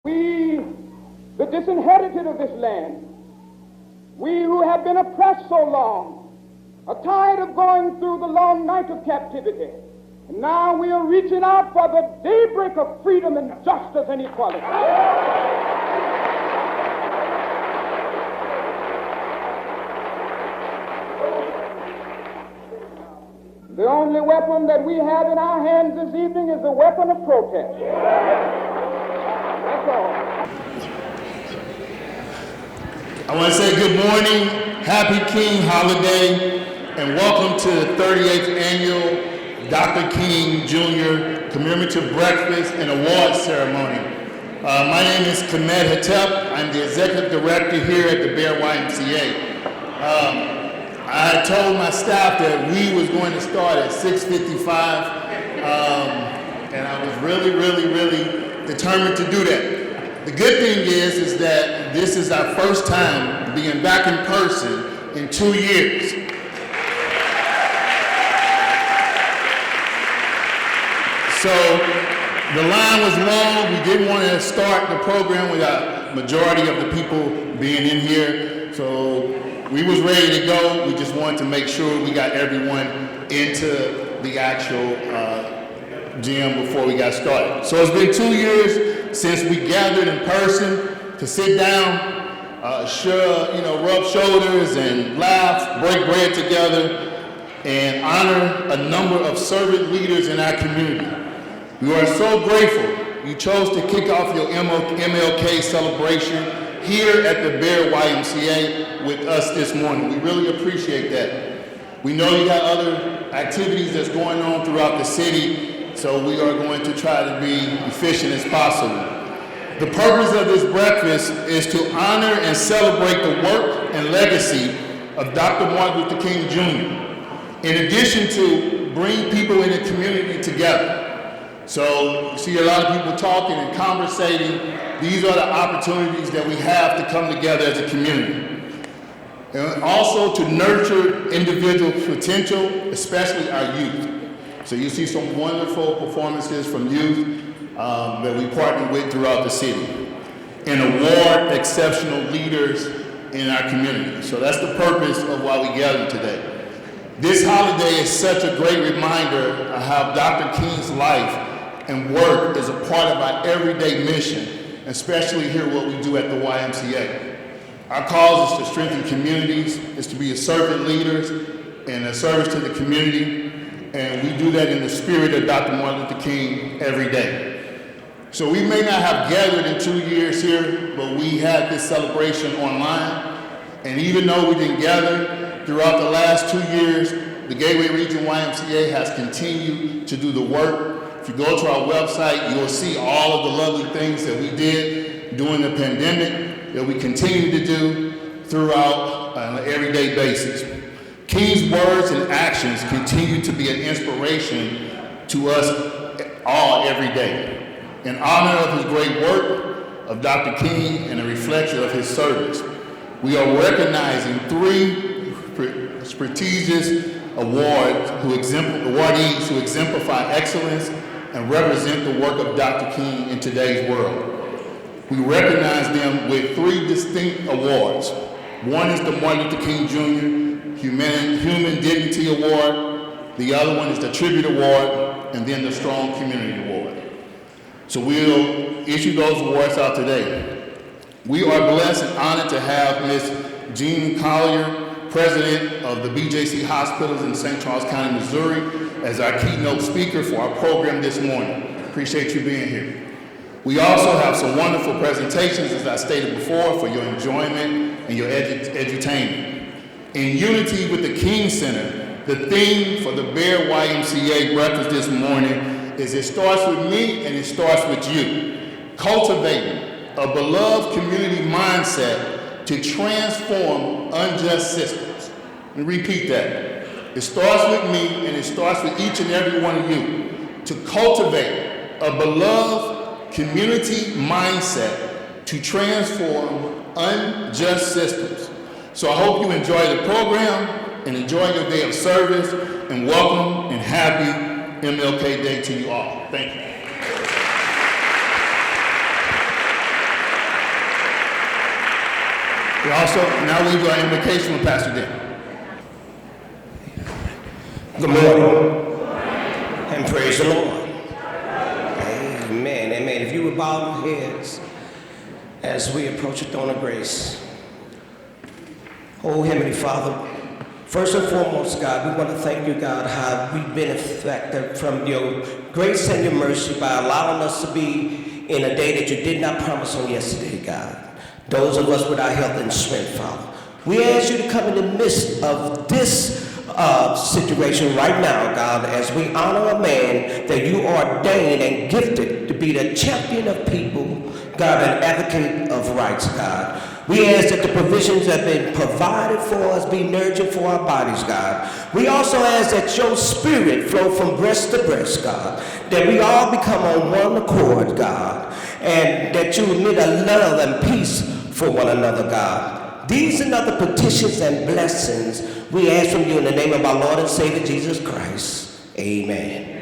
We, the disinherited of this land, we who have been oppressed so long, are tired of going through the long night of captivity. And now we are reaching out for the daybreak of freedom and justice and equality. The only weapon that we have in our hands this evening is the weapon of protest. That's all. I want to say good morning, happy King holiday, and welcome to the 38th annual Dr. King Jr. Commemorative Breakfast and Awards Ceremony. My name is Kamed Hatep. I'm the Executive Director here at the Bear YMCA. I told my staff that we was going to start at 6:55, and I was really determined to do that. The good thing is that this is our first time being back in person in 2 years. So the line was long. We didn't want to start the program without majority of the people being in here. So we was ready to go. We just wanted to make sure we got everyone into the actual gym before we got started. So it's been 2 years since we gathered in person to sit down, rub shoulders and laugh, break bread together, and honor a number of servant leaders in our community. We are so grateful you chose to kick off your MLK celebration here at the Bear YMCA with us this morning. We really appreciate that. We know you got other activities that's going on throughout the city, so we are going to try to be efficient as possible. The purpose of this breakfast is to honor and celebrate the work and legacy of Dr. Martin Luther King Jr., in addition to bring people in the community together. So you see a lot of people talking and conversating. These are the opportunities that we have to come together as a community. And also to nurture individual potential, especially our youth. So you see some wonderful performances from youth that we partner with throughout the city. And award exceptional leaders in our community. So that's the purpose of why we gather today. This holiday is such a great reminder of how Dr. King's life and work is a part of our everyday mission, especially here what we do at the YMCA. Our cause is to strengthen communities, is to be a servant leaders and a service to the community, and we do that in the spirit of Dr. Martin Luther King every day. So we may not have gathered in 2 years here, but we had this celebration online, and even though we didn't gather throughout the last 2 years, the Gateway Region YMCA has continued to do the work. If you go to our website, you'll see all of the lovely things that we did during the pandemic that we continue to do throughout on an everyday basis. King's words and actions continue to be an inspiration to us all every day. In honor of his great work of Dr. King and a reflection of his service, we are recognizing 3 prestigious awardees who exemplify excellence and represent the work of Dr. King in today's world. We recognize them with 3 distinct awards. One is the Martin Luther King Jr. Human Dignity Award. The other one is the Tribute Award, and then the Strong Community Award. So we'll issue those awards out today. We are blessed and honored to have Ms. Jean Collier, President of the BJC Hospitals in St. Charles County, Missouri, as our keynote speaker for our program this morning. Appreciate you being here. We also have some wonderful presentations, as I stated before, for your enjoyment and your edutainment. In unity with the King Center, the theme for the Bear YMCA breakfast this morning is it starts with me and it starts with you. Cultivating a beloved community mindset to transform unjust systems. Let me repeat that. It starts with me and it starts with each and every one of you to cultivate a beloved community mindset to transform unjust systems. So I hope you enjoy the program and enjoy your day of service, and welcome and happy MLK Day to you all. Thank you. We also now leave our invocation with Pastor Dan. Good morning, and praise the Lord. Amen, amen. If you would bow your heads as we approach the throne of grace. Oh, Heavenly Father, first and foremost, God, we want to thank you, God, how we've been affected from your grace and your mercy by allowing us to be in a day that you did not promise on yesterday, God. Those of us without health and strength, Father. We ask you to come in the midst of this situation right now, God, as we honor a man that you ordained and gifted to be the champion of people, God, an advocate of rights, God. We ask that the provisions that have been provided for us be nourishing for our bodies, God. We also ask that your spirit flow from breast to breast, God, that we all become on one accord, God, and that you admit a love and peace for one another, God. These and other petitions and blessings we ask from you in the name of our Lord and Savior Jesus Christ. Amen.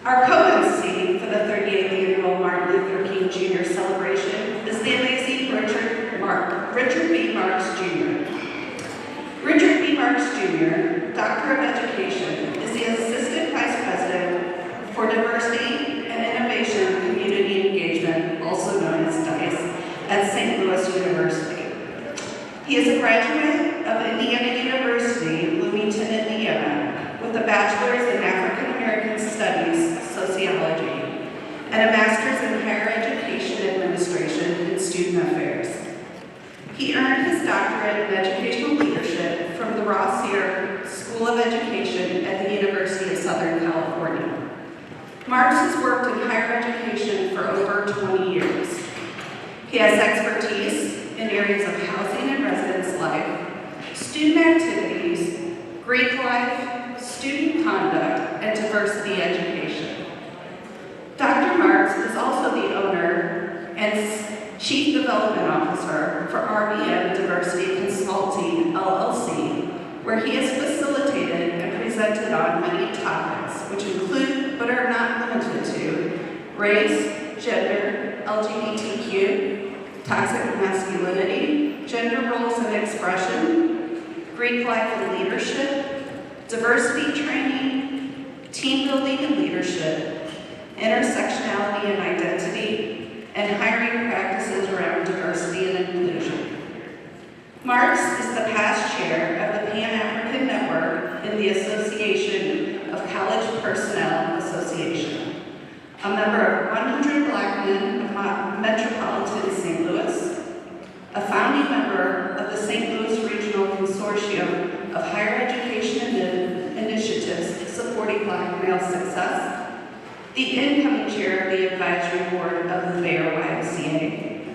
Our co-MC for the 38th annual Martin Luther King Jr. celebration is the amazing Richard B. Marks Jr. Richard B. Marks Jr., Doctor of Education, is the Assistant Vice President for Diversity and Innovation Community Engagement, also known as DICE, at St. Louis University. graduate of Indiana University, Bloomington, Indiana, with a bachelor's in African American Studies, Sociology, and a master's in Higher Education Administration and Student Affairs. He earned his doctorate in Educational Leadership from the Rossier School of Education at the University of Southern California. Marks has worked in higher education for over 20 years. He has expertise in areas of housing and residence life, student activities, Greek life, student conduct, and diversity education. Dr. Marks is also the owner and Chief Development Officer for RBM Diversity Consulting, LLC, where he has facilitated and presented on many topics, which include, but are not limited to, race, gender, LGBTQ, toxic masculinity, gender roles and expression, Greek life and leadership, diversity training, team building and leadership, intersectionality and identity, and hiring practices around diversity and inclusion. Marks is the past chair of the Pan-African Network in the Association of College Personnel Association, a member of 100 Black Men of Metropolitan St. Louis, a founding member of the St. Louis Regional Consortium of Higher Education Initiatives Supporting Black Male Success, the incoming chair of the advisory board of the Mayor YMCA,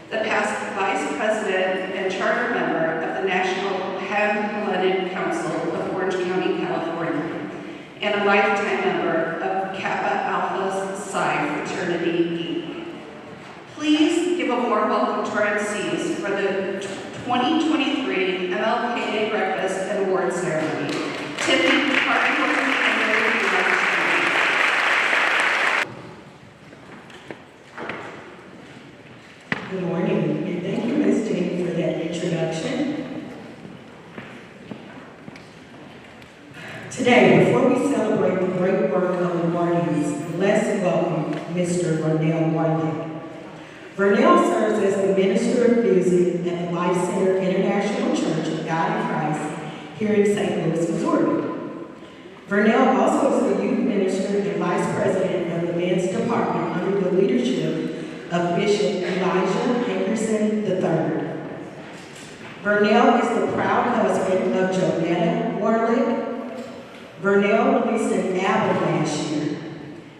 the past vice president and charter member of the National Ham-Hellenic Council of Orange County, California, and a lifetime member of Kappa Alpha Psi Fraternity. Please give a warm welcome to our Emcees for the 2023 MLK Breakfast and Award Ceremony. Tiffany Parker and Mary Good morning, and thank you, Ms. Jean, for that introduction. Today, before we celebrate the great work of the awardees, let's welcome Mr. Vernell Warlick. Vernell serves as the Minister of Music at the Life Center International Church of God in Christ here in St. Louis, Missouri. Vernell also is the Youth Minister and Vice President of the Men's Department under the leadership of Bishop Elijah Hankerson III. Vernell is the proud husband of Jonetta Warlick. Vernell released an album last year.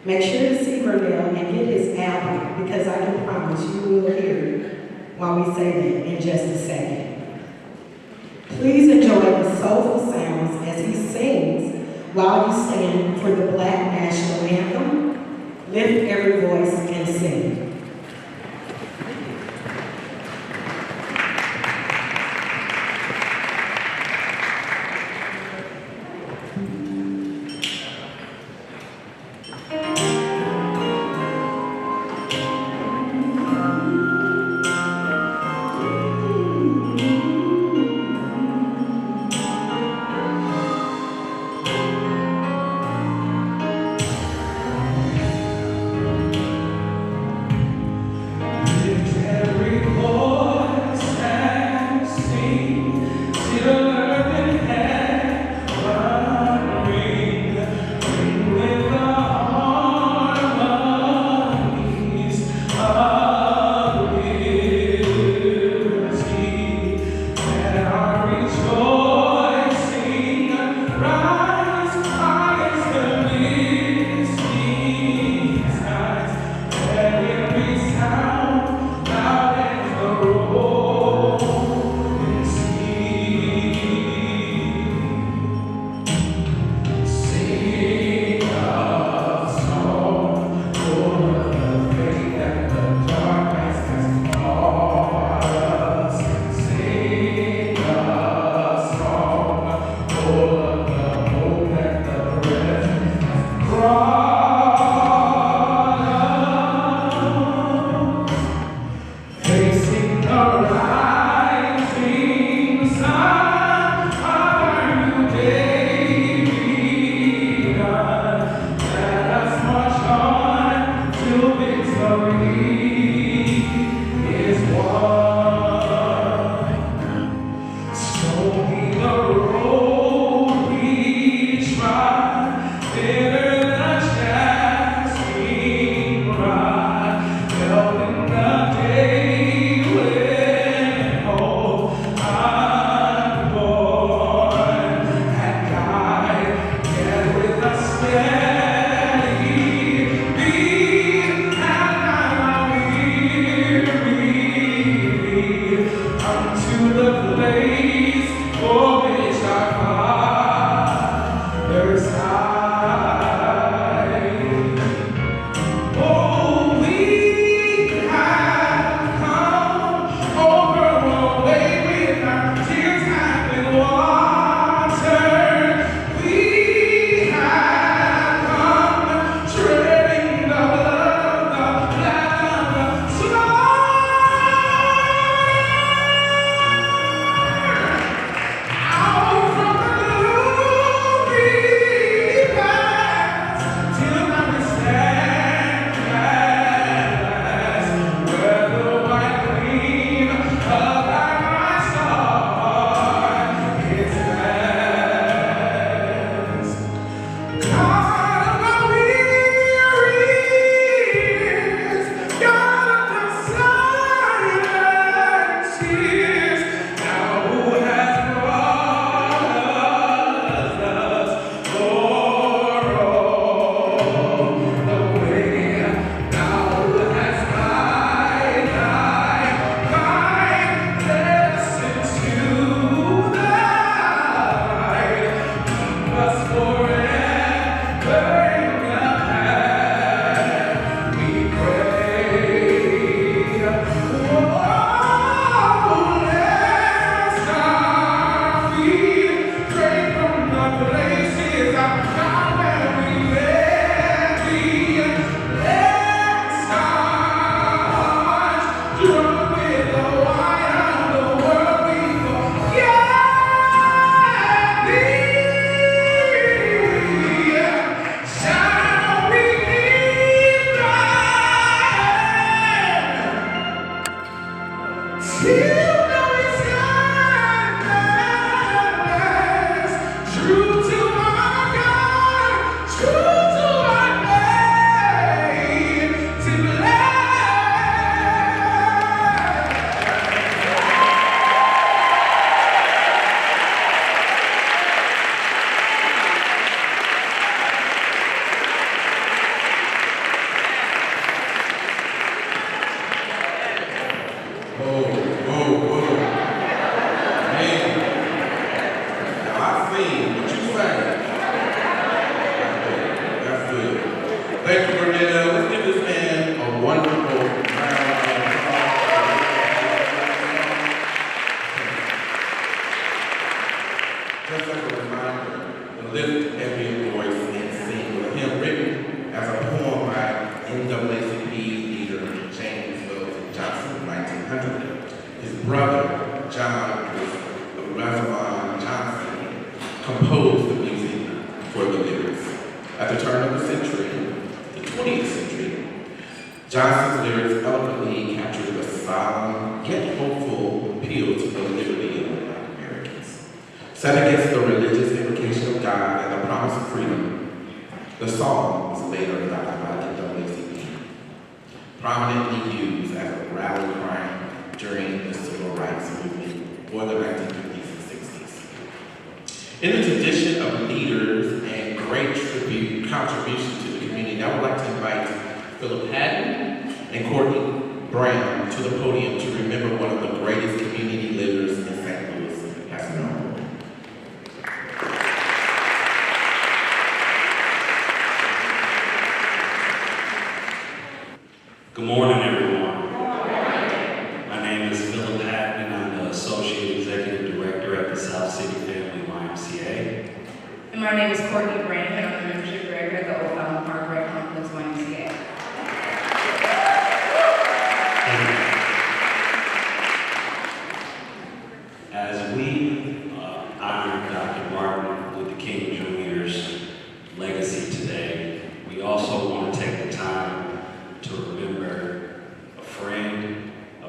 Make sure to see Vernell and get his album, because I can promise you will hear it while we say that in just a second. Please enjoy the soulful sounds as he sings while you stand for the Black National Anthem. Lift every voice and sing.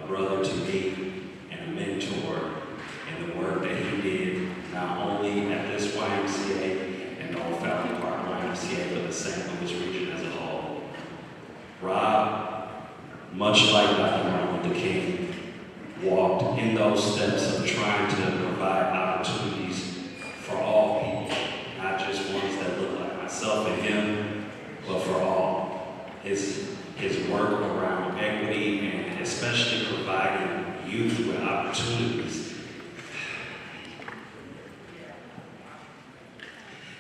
brother to me and a mentor in the work that he did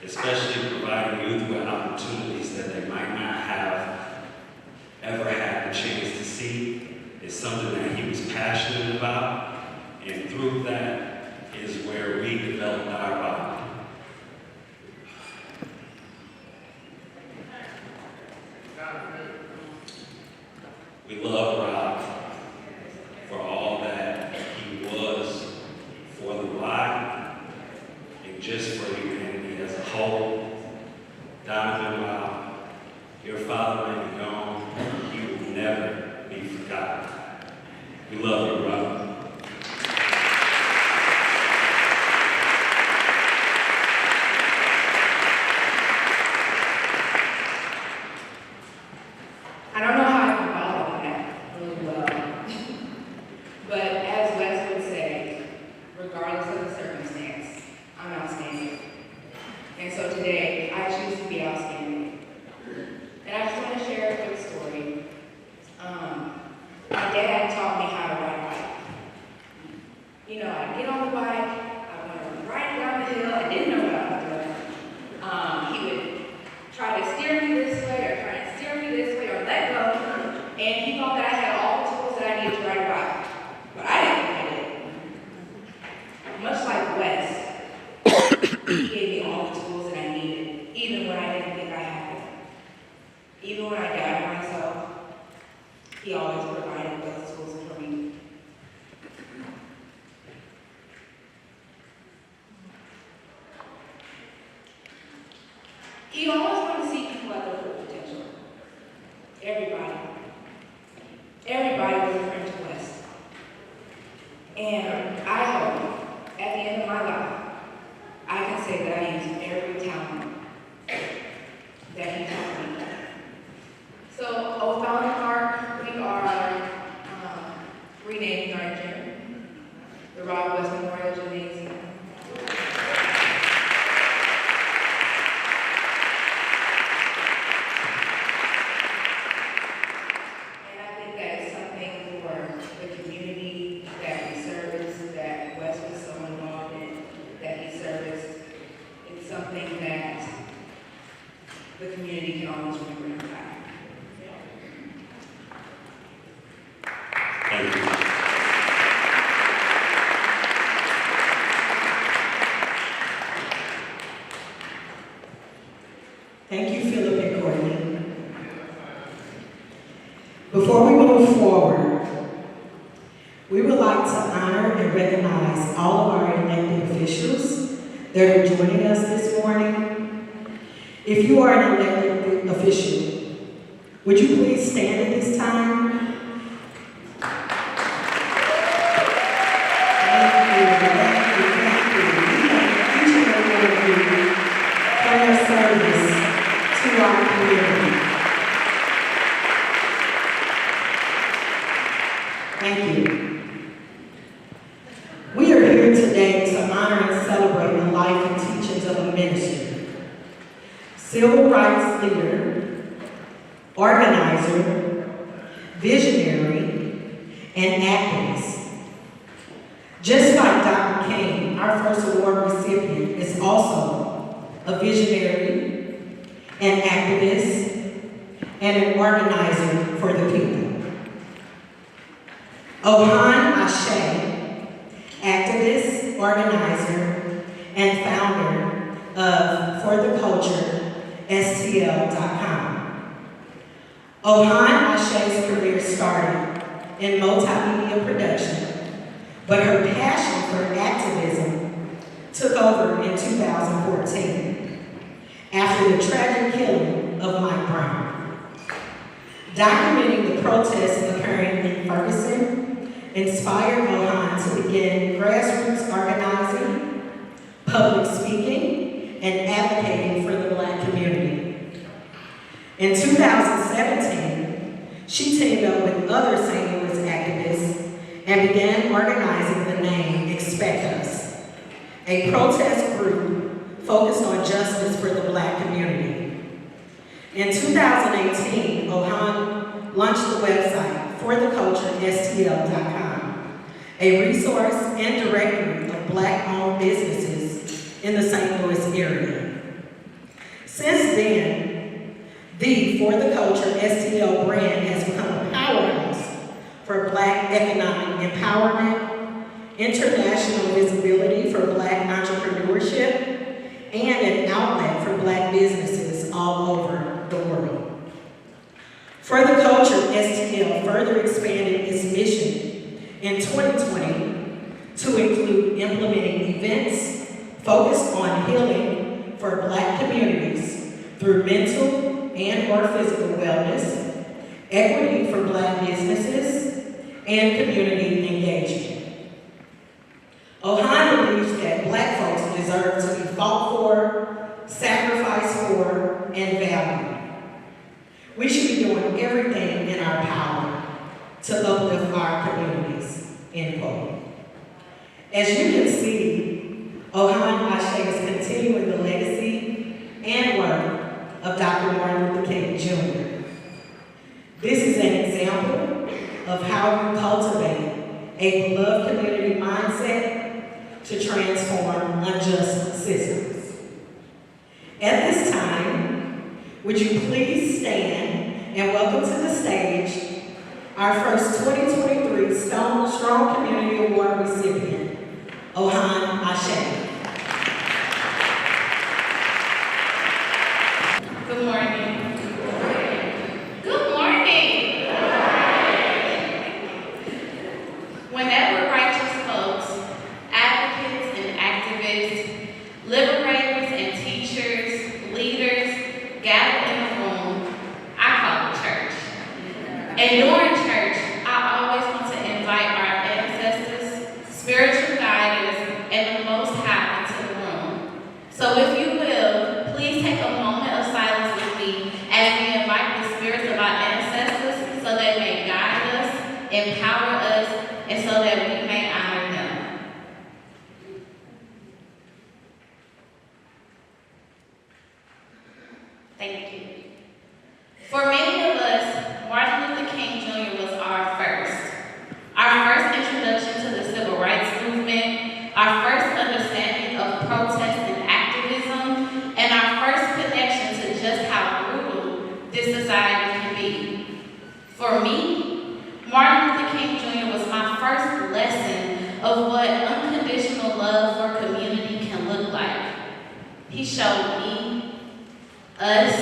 especially providing youth with opportunities that they might not have ever had the chance to see, is something that he was passionate about, and through that is where we developed our body. We love Rob for all that he was for the Y and just for humanity as a whole. Donovan, Rob, your father may be gone, he will never be forgotten. We love you, Rob. I don't know how I can follow that really well, but as Wes would say, regardless of the circumstance, I'm outstanding. And so today, I choose to be outstanding. And I just want to share a quick story. My dad taught me how to ride a bike. You know, I'd get on the bike, I went right down the hill, I didn't know what I was doing. He would try to steer me this way or try to steer me this way or let go, and he thought that I had all the tools that I needed to ride a bike. But I didn't think I did. Much like Wes, he gave me all the tools that I needed, even when I didn't think I had them. Even when I doubted myself, he always provided those tools for me. He always wanted to see people at their full potential. Everybody. Everybody was a friend to Wes. And I hope, at the end of my life, I can say that I used every talent that he taught me. So, Old Fountain Park, we are renaming our gym, the Rob West Memorial Gymnasium. And I think that is something for the community that we service, that Wes was so involved in, that he serviced. It's something that the community can always remember him by. Thank you. Thank you, Philip and Courtney. Before we move forward, we would like to honor and recognize all of our elected officials that are joining us this morning. If you are an elected official, would you please stand at this time? Thank you. We are here today to honor and celebrate the life and teachings of a minister, civil rights leader, organizer, visionary, and activist. Just like Dr. King, our first award recipient is also a visionary, an activist, and an organizer for the people. Ohan Ashe, activist, organizer, and founder of For the Culture, STL.com. Ohan Ashe's career started in multimedia production, but her passion for activism took over in 2014 after the tragic killing of Mike Brown. Documenting the protests occurring in Ferguson inspired Ohan to begin grassroots organizing, public speaking, and advocating for the Black community. In 2017, she teamed up with other St. Louis activists and began organizing the name Expect Us, a protest group focused on justice for the Black community. In 2018, Ohan launched the website fortheculturestl.com, a resource and directory of Black-owned businesses in the St. Louis area. Since then, the For the Culture STL brand has become a powerhouse for Black economic empowerment, international visibility for Black entrepreneurship, and an outlet for Black businesses all over the world. For the Culture STL further expanded its mission in 2020 to include implementing events focused on healing for Black communities through mental and/or physical wellness, equity for Black businesses, and community engagement. Ohio believes that Black folks deserve to be fought for, sacrificed for, and valued. We should be doing everything in our power to uplift our communities, end quote. As you can see, Ohio Ashe is continuing the legacy and work of Dr. Martin Luther King Jr. This is an example of how you cultivate a beloved community mindset to transform unjust systems. At this time, would you please stand and welcome to the stage our first 2023 Strong Community Award recipient, Ohan Ashe. Good morning. Good morning. Whenever righteous folks, advocates and activists, liberators and teachers, leaders gather in a room, I call it church. And during church, I always want to invite our ancestors, spiritual guiders, and the Most High into the room. So if you will, please take a moment of silence with me as we invite the spirits of our ancestors so they may guide us, empower us, and so that we may honor them. Thank you. For many of us, Martin Luther King Jr. was our first introduction to the civil rights movement, our first understanding of protest and activism, and our first connection to just how brutal this society can be. For me, Martin Luther King Jr. was my first lesson of what unconditional love for community can look like. He showed me, us,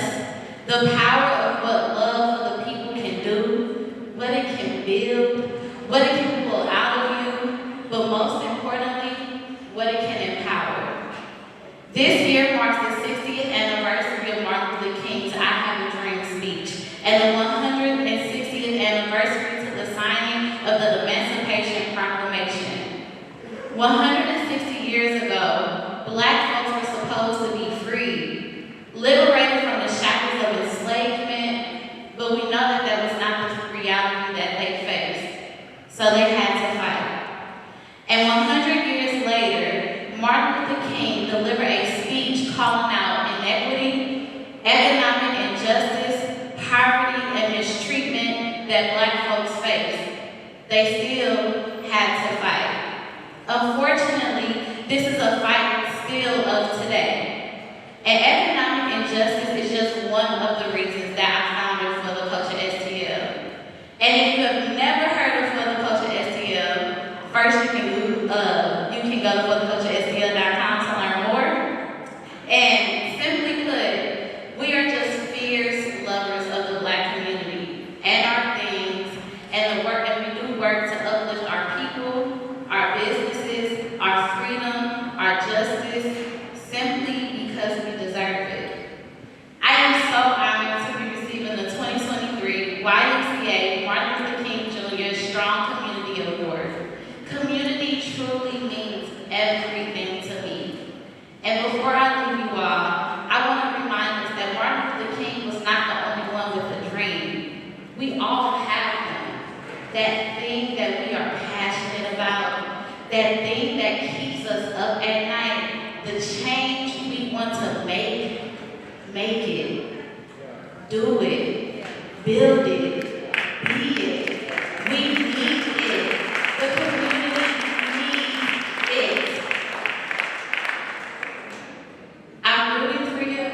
the power of what love for the people can do, what it can build, what it can pull out of you, but most importantly, what it can empower. This year marks the 60th anniversary of Martin Luther King's I Have a Dream speech, and the 160th anniversary to the signing of the Emancipation Proclamation. 160 years ago, Black folks were supposed to be free, liberated from the shackles of enslavement, but we know that that was not the reality that they faced. So they had to fight. And 100 years later, Martin Luther King delivered a speech calling out inequity, economic injustice, poverty, and mistreatment that Black folks face. They still had to fight. Unfortunately, this is a fight still of today. And economic injustice is just one of the reasons that I founded For the Culture STL. And if you have never heard of For the Culture STL, first you can go to forthecultureSTL.com to learn more. And simply put, we are just fierce lovers of the Black community and our things and we do work to uplift our people, our businesses, our freedom, our justice, simply because we deserve it. I am so honored to be receiving the 2023 YMCA Martin Luther King Jr. Strong Community Award. Community truly means everything to me. And before I leave you all, I want to remind us that Martin Luther King was not the only one with a dream. We all have them. That thing that we are passionate about, that thing that keeps us up at night, the change we want to make it, do it, build it, be it. We need it. The community needs it. I'm rooting for you.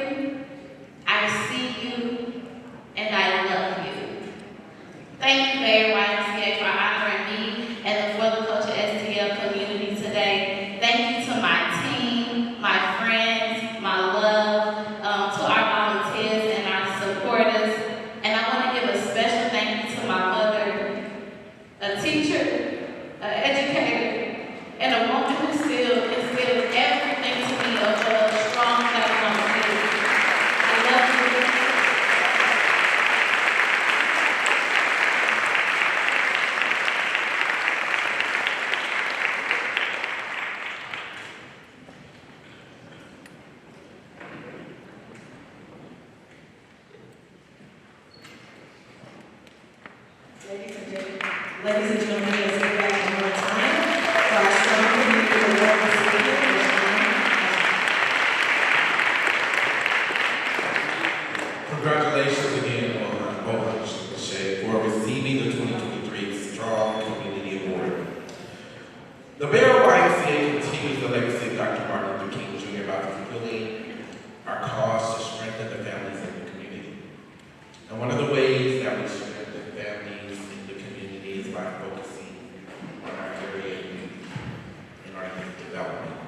Ladies and gentlemen, let's give back one more time for our strong community award recipient, Congratulations again on for receiving the 2023 Strong Community Award. The Bear YMCA continues the legacy of Dr. Martin Luther King Jr. by fulfilling our cause to strengthen the families in the community. And one of the ways that we strengthen families in the community is by focusing on our area youth and our youth development.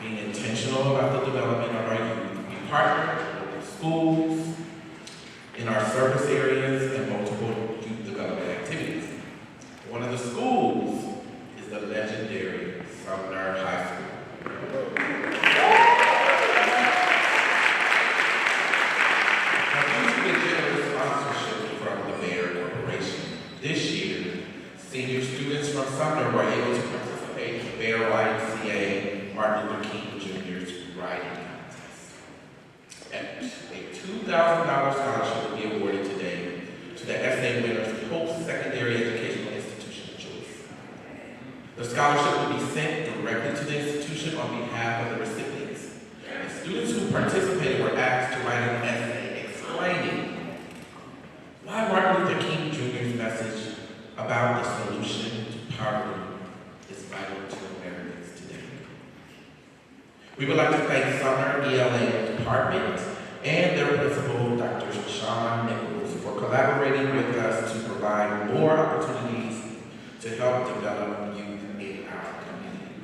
Being intentional about the development of our youth, we partner with schools, in our service areas, and multiple youth development activities. One of the schools is the legendary Sumner High School. Now, due to the generous sponsorship from the Mayor Corporation, this year, senior students from Sumner were able to participate in the Bear YMCA Martin Luther King Jr.'s Riding Contest. A $2,000 scholarship will be awarded today to the essay winner's post-secondary educational institution of choice. The scholarship will be sent directly to the institution on behalf of the recipients. And students who participated were asked to write an essay explaining why Martin Luther King Jr.'s message about the solution to poverty is vital to Americans today. We would like to thank Sumner ELA Department and their principal, Dr. Sean Nichols, for collaborating with us to provide more opportunities to help develop youth in our community.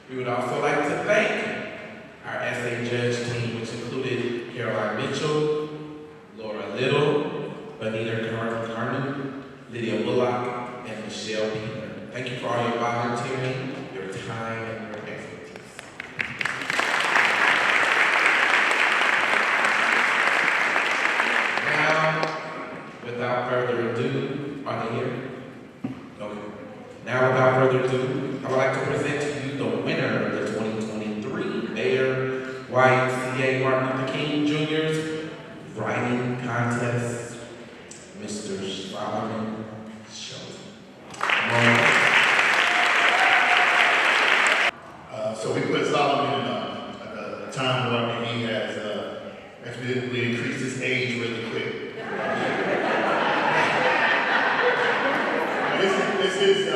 We would also like to thank our essay judge team, which included Caroline Mitchell, Laura Little, Benita Carnu, Lydia Bullock, and Michelle Peter. Thank you for all your volunteering, your time, and your expertise. Without further ado, are they here? Okay. Now, without further ado, I would like to present to you the winner of the 2023 Bear YMCA Martin Luther King Jr.'s Writing Contest, Mr. Solomon Shelton. So we put Solomon in a time warning. He has we increased his age really quick. This is my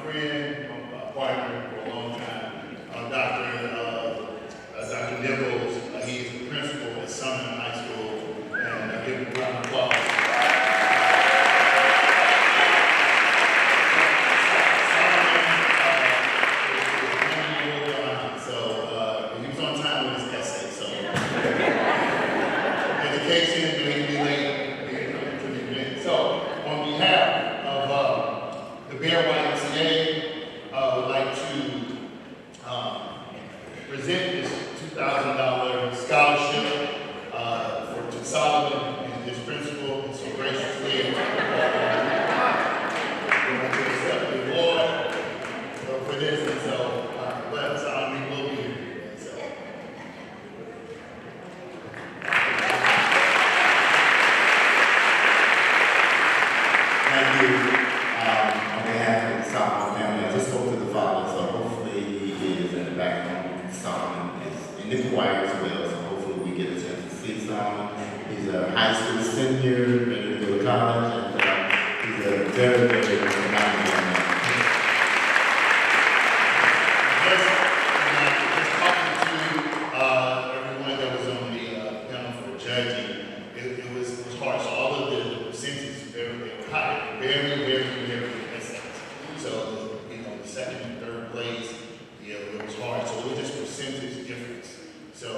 friend, my partner for a long time, Dr. Nichols. He's the principal at Sumner High School, and I give him a round of applause. So he was on time with his essay. So education, doing be late. So on behalf of the Bear YMCA, I would like to present this $2,000 scholarship to Solomon and his principal, and so graciously accept the award for this. And so, but Solomon will be here. So. Thank you. On behalf of the Solomon family, I just spoke to the father, so hopefully he is in the background. Solomon is in the choir as well, so hopefully we get a chance to see Solomon. He's a high school senior, ready to go to college, and he's a very, very phenomenal young man. Just talking to everyone that was on the panel for judging, it was hard. So all of the percentages they were high, very, very, very excellent. So the second and third place, it was hard. So it was just percentage difference. So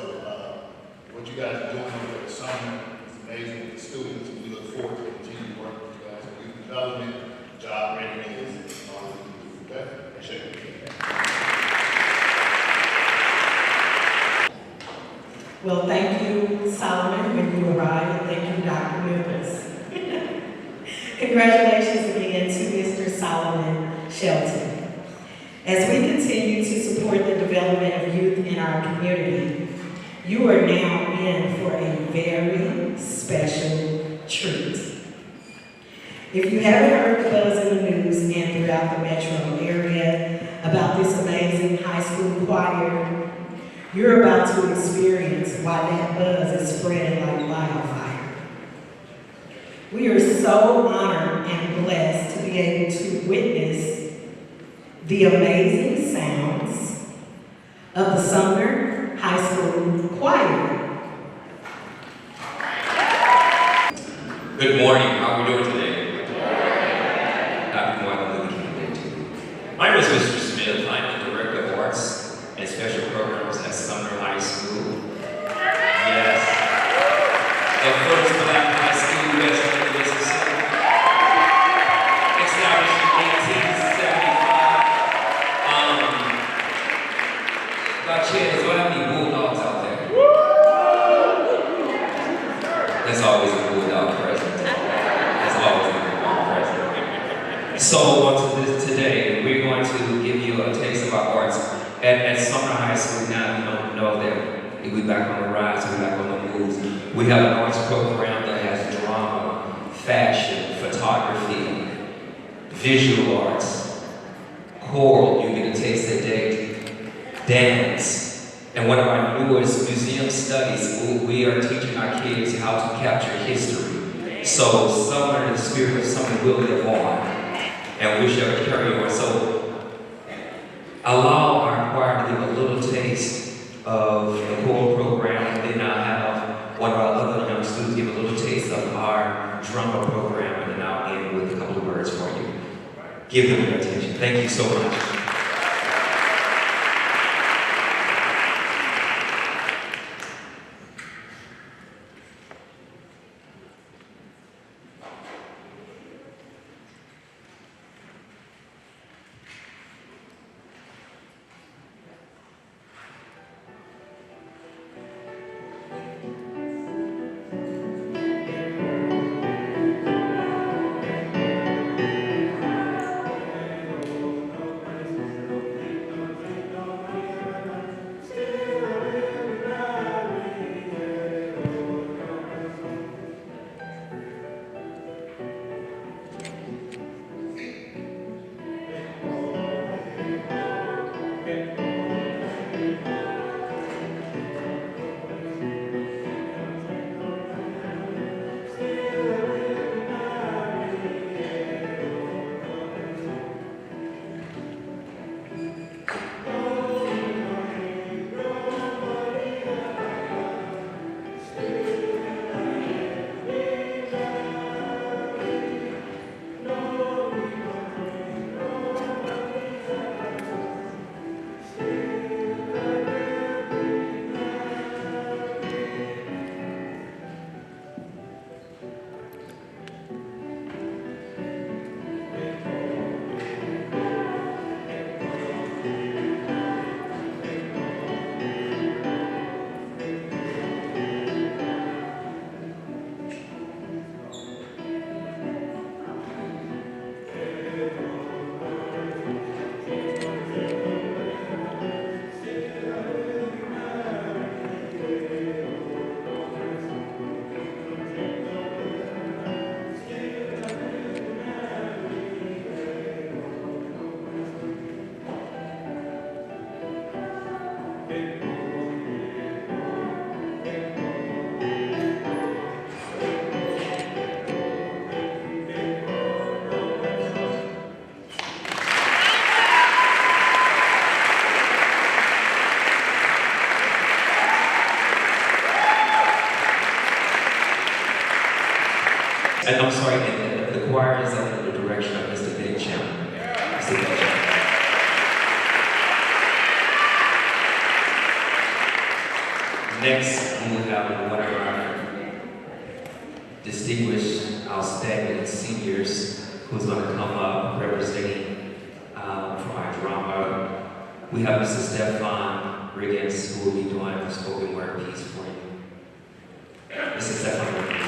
what you guys are doing over the summer is amazing with the students, and we look forward to continuing to work with you guys on youth development, job readiness, and all of you. Okay? Appreciate it. Well, thank you, Solomon, when you arrived, and thank you, Dr. Nichols. Congratulations again to Mr. Solomon Shelton. As we continue to support the development of youth in our community, you are now in for a very special treat. If you haven't heard the buzz in the news and throughout the metro area about this amazing high school choir, you're about to experience why that buzz is spreading like wildfire. We are so honored and blessed to be able to witness the amazing sounds of the Sumner High School Choir. Good morning. How are we doing today? Happy Martin Luther King Day to you. My name is Mr. Smith. I'm the Director of Arts and Special Programs at Sumner High School. Yes. The first black high school in Mississippi. Established in 1875. Got chairs. Do I have any bulldogs out there? That's always a bulldog present. That's always a bulldog present. So today, we're going to give you a taste of our arts. At Sumner High School now, you don't know that we're back on the rise, we're back on the moves. We have an arts program that has drama, fashion, photography, visual arts, choral, you get a taste today, dance, and one of our newest museum studies, we are teaching our kids how to capture history. So Sumner, in the spirit of Sumner, will live on, and we shall carry on. So allow our choir to give a little taste of the choral program, and then I'll have one of our other young students give a little taste of our drama program, and then I'll end with a couple of words for you. Give them your attention. Thank you so much. And I'm sorry, the choir is under the direction of Mr. Bencham. Mr. Bencham. Next, we will have one of our distinguished, outstanding seniors who's going to come up representing for our drama. We have Mr. Stefan Riggins, who will be doing a spoken word piece for you. Mr. Stefan Riggins.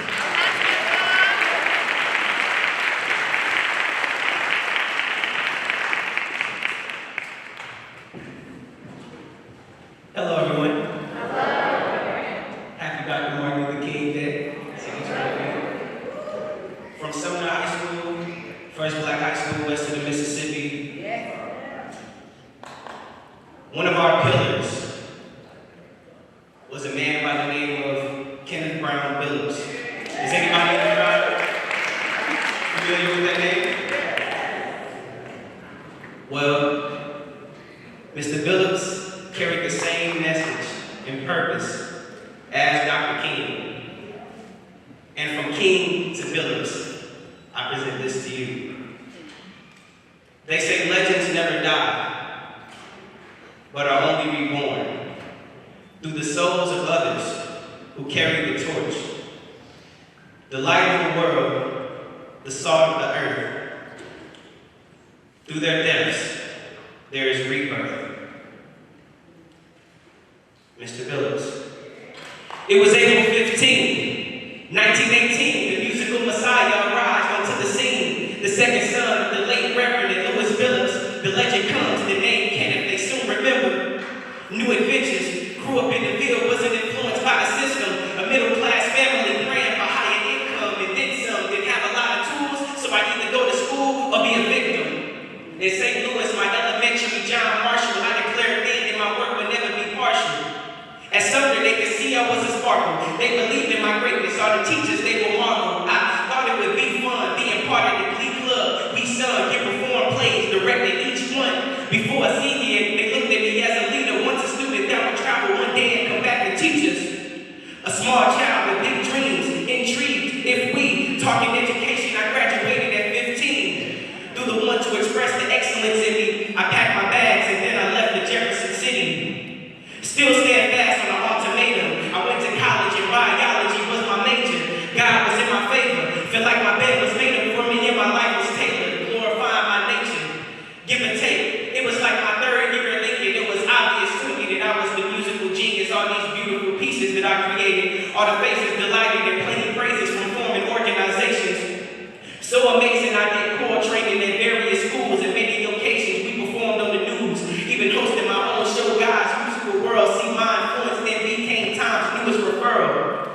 Hello, everyone. Happy Dr. Martin Luther King Day. From Sumner High School, same message and purpose as Dr. King. And from King to Phillips, I present this to you. They say legends never die, but are only reborn through the souls of others who carry the torch. The light of the world, the salt of the earth. Through their depths, there is rebirth. Mr. Phillips. It was April 15, 1918, the musical Messiah arrived onto the scene. The second son of the late Reverend Louis Phillips, the legend comes, the name Kenneth, they soon remember. New adventures, grew up in the field, wasn't influenced by the system. A middle-class family praying for higher income and then some. Didn't have a lot of tools, so I either go to school or be a victim. In St. Louis, my elementary, John Marshall, I declared then that my work would never be partial. At Sumner, they could see I was a sparkle. They believed in my greatness. All the teachers, they were marvel. I thought it would be fun, being part of the Glee Club. We sung, get performed plays, directed each one. Before a senior, they looked at me as a leader. Once a student that would travel one day and come back to teach us. A small child with big dreams, intrigued. If we talking education, I graduated at 15. Through the one to express the excellence in me, I packed my bags and then I left the Jefferson City. Still steadfast on an ultimatum. I went to college and biology was my major. God was in my favor. Feel like my bed was made up for me and my life was tailored, glorifying my nature. Give and take. It was like my third year at Lincoln. It was obvious to me that I was the musical genius. All these beautiful pieces that I created. All the faces delighted and plenty praises from forming organizations. So amazing, I did core training at various schools and many locations. We performed on the news, even hosted my own show, God's Musical World. See my influence then became time's newest referral.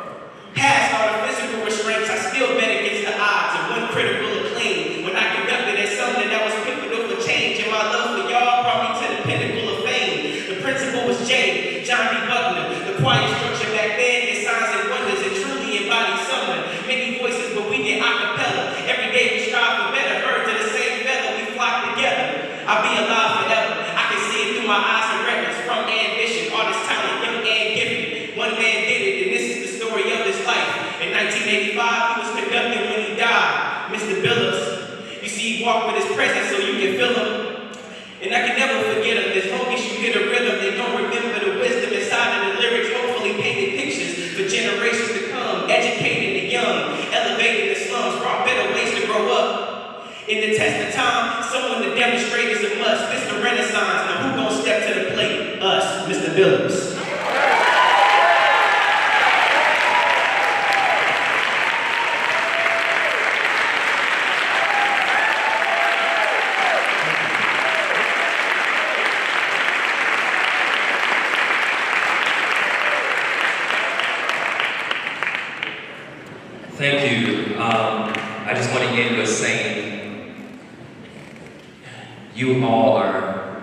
Past all the physical restraints, I still bet against the odds of one critical acclaim. When I conducted at Sumner, that was pivotal for change, and my love for y'all brought me to the pinnacle of fame. The principal was Jay, John D. Buckner. The choir structure back then did signs and wonders and truly embodied Sumner. Many voices, but we did a cappella. Every day we strive for better, birds of the same feather, we flock together. I'll be alive forever. I can see it through my eyes and records. From ambition, all this talent, young and gifted. One man did it, and this is the story of his life. In 1985, he was conducting when he died. Mr. Phillips. You see, he walked with his presence so you can feel him. And I can never forget him. As long as you hear the rhythm, they don't remember the wisdom inside of the lyrics. Hopefully painted pictures for generations to come. Educating the young, elevating the slums, brought better ways to grow up. In the test of time, someone to demonstrate is a must. This the Renaissance. Now who gonna step to the plate? Us, Mr. Phillips. Thank you. I just want to end with saying, you all are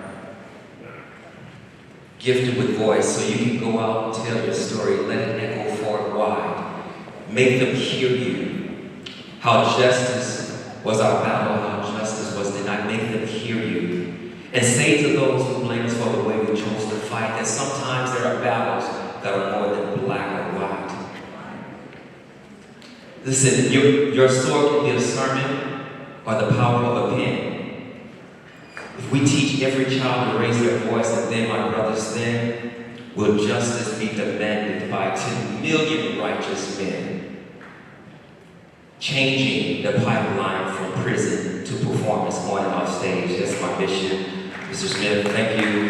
gifted with voice, so you can go out and tell your story, let it echo far and wide. Make them hear you. How justice was our battle, how justice was denied. Make them hear you. And say to those who blame us for the way we chose to fight that sometimes there are battles that are more than black or white. Listen, your sword can be a sermon or the power of a pen. If we teach every child to raise their voice, and then, my brothers, then will justice be demanded by 10 million righteous men, changing the pipeline from prison to performance on and off stage. That's my mission. Mr. Smith, thank you.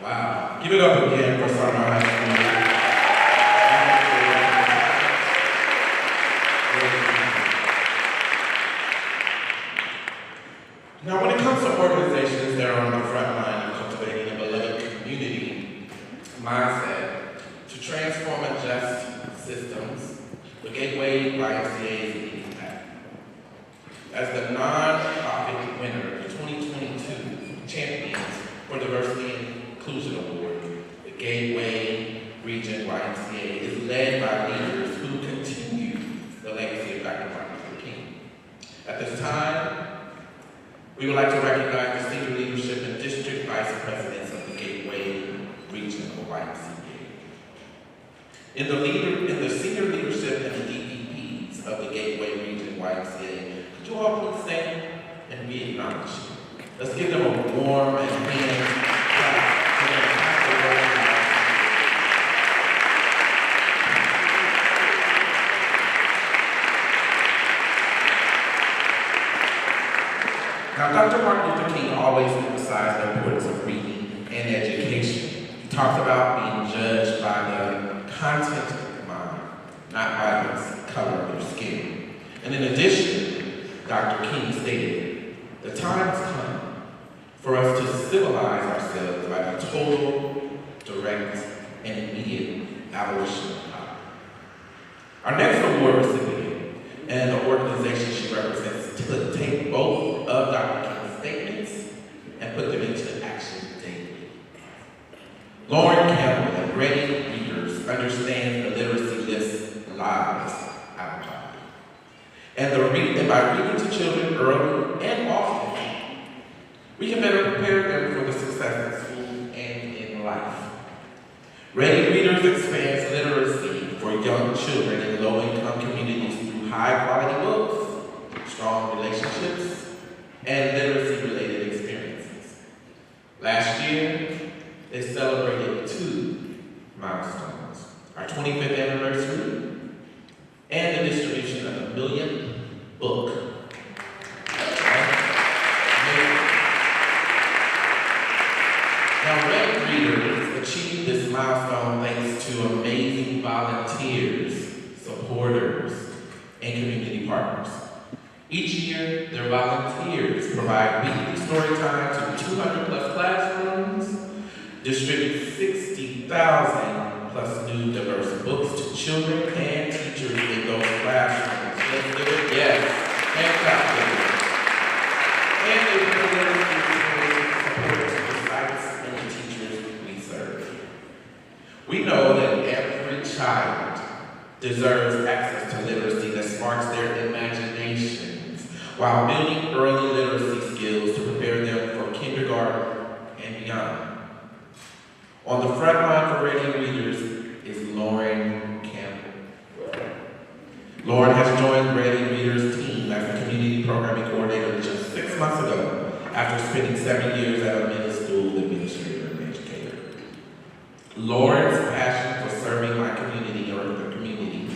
Wow. Give it up again for Sumner High School. Now, when it comes to organizations that are on the front line of cultivating a beloved community mindset to transform and adjust systems, the Gateway YMCA is leading the pack. As the non-profit winner of the 2022 Champions for Diversity and Inclusion Award, the Gateway Region YMCA is led by leaders who continue the legacy of Dr. At this time, we would like to recognize the senior leadership and district vice presidents of the Gateway Regional YMCA. In the senior leadership and the DPPs of the Gateway Region YMCA, could you all please stand and be acknowledged? Let's give them a warm and hand clap for their hard work. Now, Dr. Martin Luther King always emphasized the importance of reading and education. He talked about being judged by the content of the mind, not by the color of your skin. And in addition, Dr. King stated, the time has come for us to civilize ourselves by the total, direct, and immediate abolition of power. Our next award recipient and the organization she represents to take both of Dr. King's statements and put them into action daily. Lauren Campbell and Ready Readers understand the literacy lifts lives out of poverty. And by reading to children early and often, we can better prepare them for the success in school and in life. Ready Readers expands literacy for young children in low-income communities through high-quality books, strong relationships, and literacy-related experiences. Last year, they celebrated 2 milestones, our 25th anniversary and the distribution of the 1,000,000th book. Now, Red Readers achieved this milestone thanks to amazing volunteers, supporters, and community partners. Each year, their volunteers provide weekly story time to 200+ classrooms, distribute 60,000+ new diverse books to children and teachers in those classrooms. Let's do it, yes, and clap for it. And they bring literacy support to the sites and the teachers we serve. We know that every child deserves access to literacy that sparks their imaginations while building early literacy skills to prepare them for kindergarten and beyond. On the front line for Ready Readers is Lauren Campbell. Lauren has joined Ready Readers' team as a community programming coordinator just 6 months ago after spending 7 years as a middle school administrator and educator. Lauren's passion for serving my community or the community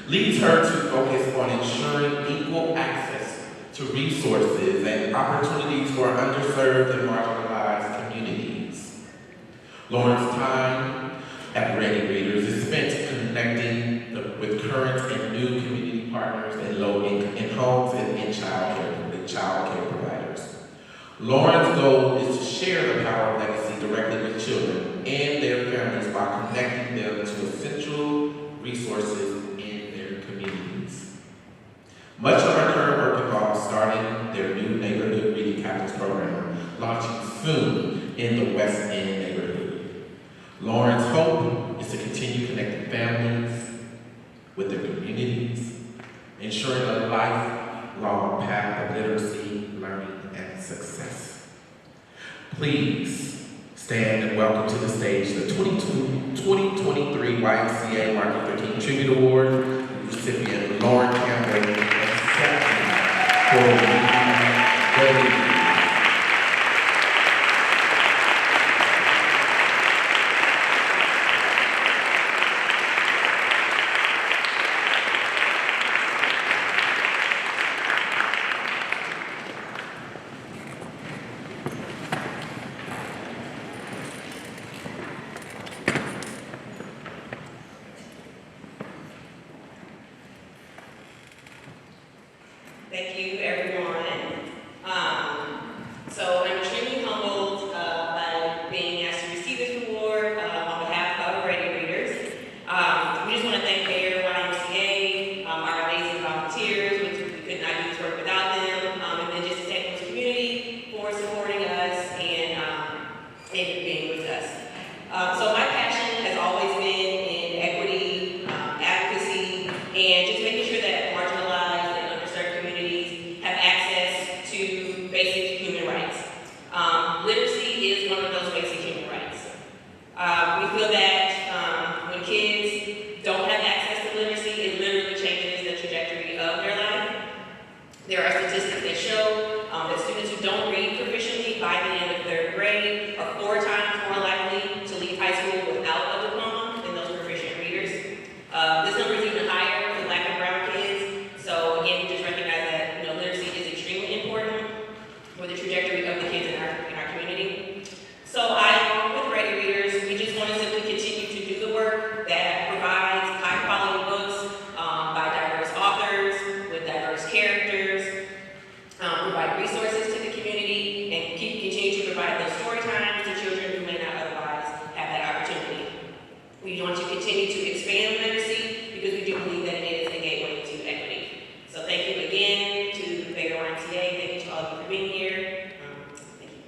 leads her to focus on ensuring equal access to resources and opportunities for underserved and marginalized communities. Lauren's time at Ready Readers is spent connecting with current and new community partners in homes and in child care providers. Lauren's goal is to share the power of legacy directly with children and their families by connecting them to essential resources in their communities. Much of our current work involves starting their new neighborhood reading captains program, launching soon in the West End neighborhood. Lauren's hope is to continue connecting families with their communities, ensuring a lifelong path of literacy, learning, and success. Please stand and welcome to the stage the 2023 YMCA Martin Luther King Tribute Award recipient Lauren Campbell, accepting for Ready. Thank you, everyone. So I'm extremely humbled by being asked to receive this award on behalf of Ready Readers. We just want to thank Mayor YMCA, our amazing volunteers, which we could not do this work without them, and then just St. Louis community for supporting us and being with us. So my passion has always been in equity, advocacy, and just making sure that marginalized and underserved communities have There are statistics that show that students who don't read proficiently by the end of third grade are 4 times more likely to leave high school without a diploma than those proficient readers. This number is even higher for Black and brown kids. So again, we just recognize that literacy is extremely important for the trajectory of the kids in our community. So along with Ready Readers, we just want to simply continue to do the work that provides high quality books by diverse authors with diverse characters, provide resources to the community, and continue to provide those story times to children who may not otherwise have that opportunity. We want to continue to expand literacy because we do believe that it is a gateway to equity. So thank you again to the Bexar YMCA. Thank you to all of you for being here. Thank you.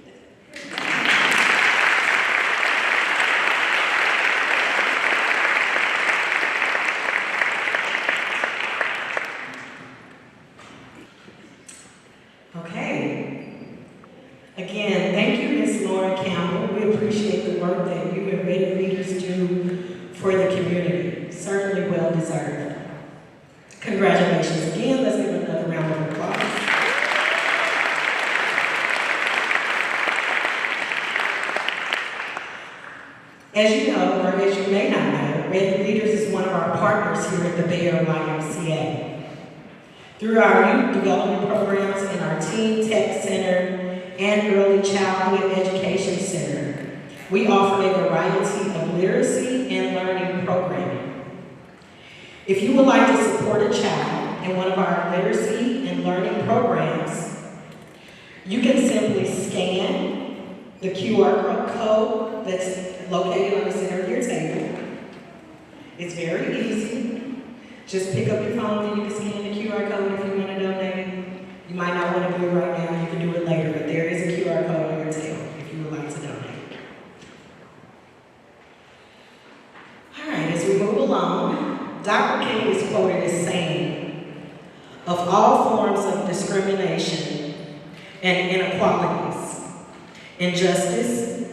Again, thank you, Ms. Laura Campbell. We appreciate the work that you and Ready Readers do for the community. Certainly well deserved. Congratulations again. Let's give another round of applause. As you know, or as you may not know, Ready Readers is one of our partners here at the Bexar YMCA. Through our youth development programs and our Teen Tech Center and Early Childhood Education Center, we offer a variety of literacy and learning programming. If you would like to support a child in one of our literacy and learning programs, you can simply scan the QR code that's located on the center of your table. It's very easy. Just pick up your phone and you can scan the QR code if you want to donate. You might not want to do it right now, you can do it later, but there is a QR code on your table if you would like to donate. All right, as we move along, Dr. King is quoted as saying, "Of all forms of discrimination and inequalities, injustice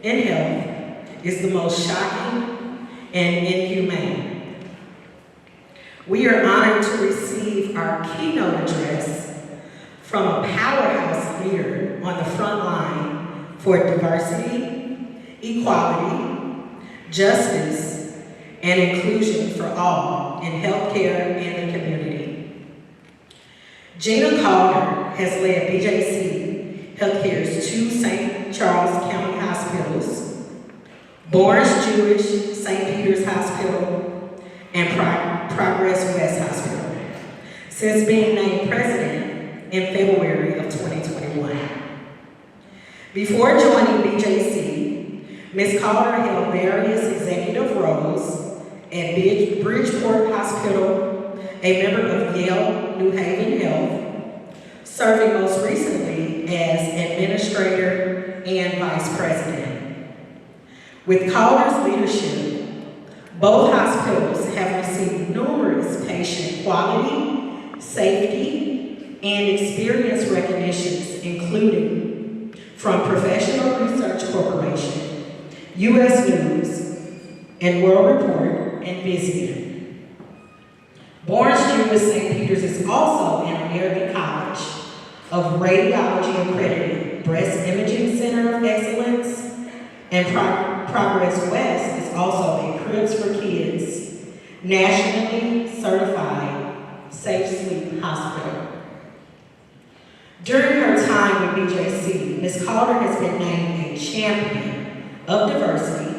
in health is the most shocking and inhumane." We are honored to receive our keynote address from a powerhouse leader on the front line for diversity, equality, justice, and inclusion for all in healthcare and the community. Gina Calder has led BJC Healthcare's 2 St. Charles County hospitals, Boris Jewish St. Peter's Hospital, and Progress West Hospital, since being named president in February of 2021. Before joining BJC, Ms. Calder held various executive roles at Bridgeport Hospital, a member of Yale New Haven Health, serving most recently as administrator and vice president. With Calder's leadership, both hospitals have received numerous patient quality, safety, and experience recognitions, including from Professional Research Corporation, U.S. News, and World Report, and Vizio. Boris Jewish St. Peter's is also an American College of Radiology accredited Breast Imaging Center of Excellence, and Progress West is also a Cribs for Kids, nationally certified safe sleep hospital. During her time with BJC, Ms. Calder has been named a champion for diversity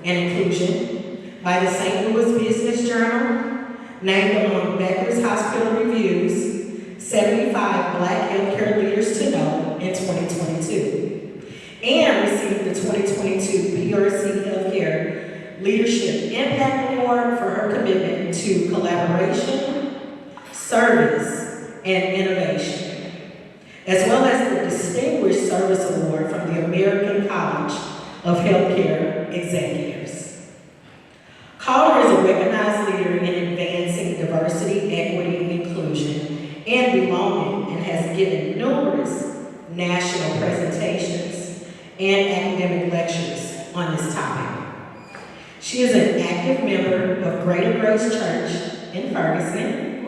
and inclusion by the St. Louis Business Journal, named among Becker's Hospital Review's 75 Black Healthcare Leaders to Know in 2022, and received the 2022 PRC Healthcare Leadership Impact Award for her commitment to collaboration, service, and innovation, as well as the Distinguished Service Award from the American College of Healthcare Executives. Calder is a recognized leader in advancing diversity, equity, inclusion, and belonging, and has given numerous national presentations and academic lectures on this topic. She is an active member of Greater Grace Church in Ferguson,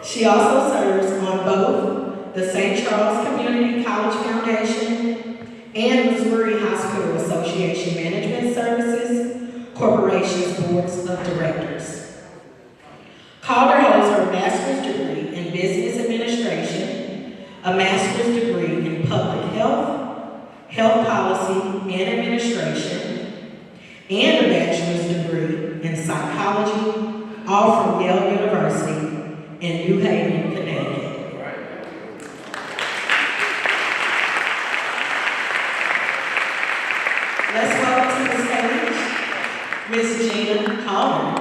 She also serves on both the St. Charles Community College Foundation and Missouri Hospital Association Management Services Corporation's boards of directors. Calder holds her master's degree in business administration, a master's degree in public health, health policy and administration, and a bachelor's degree in psychology, all from Yale University in New Haven, Connecticut. Let's welcome to the stage Ms. Gina Calder.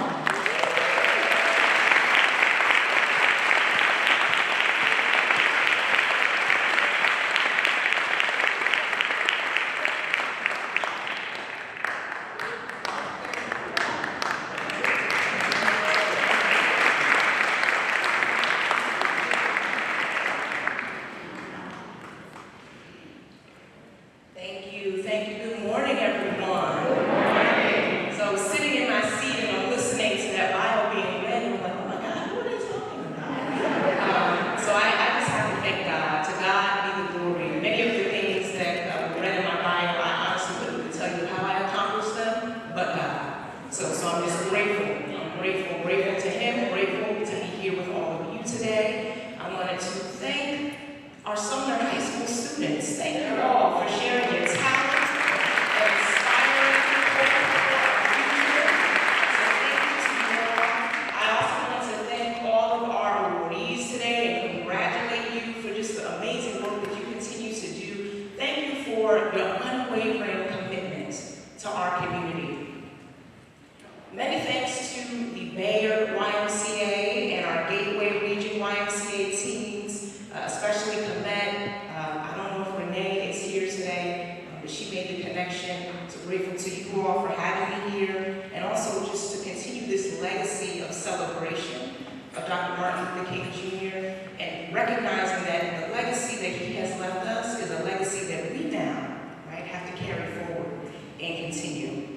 Many thanks to the Mayor, YMCA, and our Gateway Region YMCA teams, especially Comet. I don't know if Renee is here today, but she made the connection. So grateful to you all for having me here, and also just to continue this legacy of celebration of Dr. Martin Luther King Jr. and recognizing that the legacy that he has left us is a legacy that we now, right, have to carry forward and continue.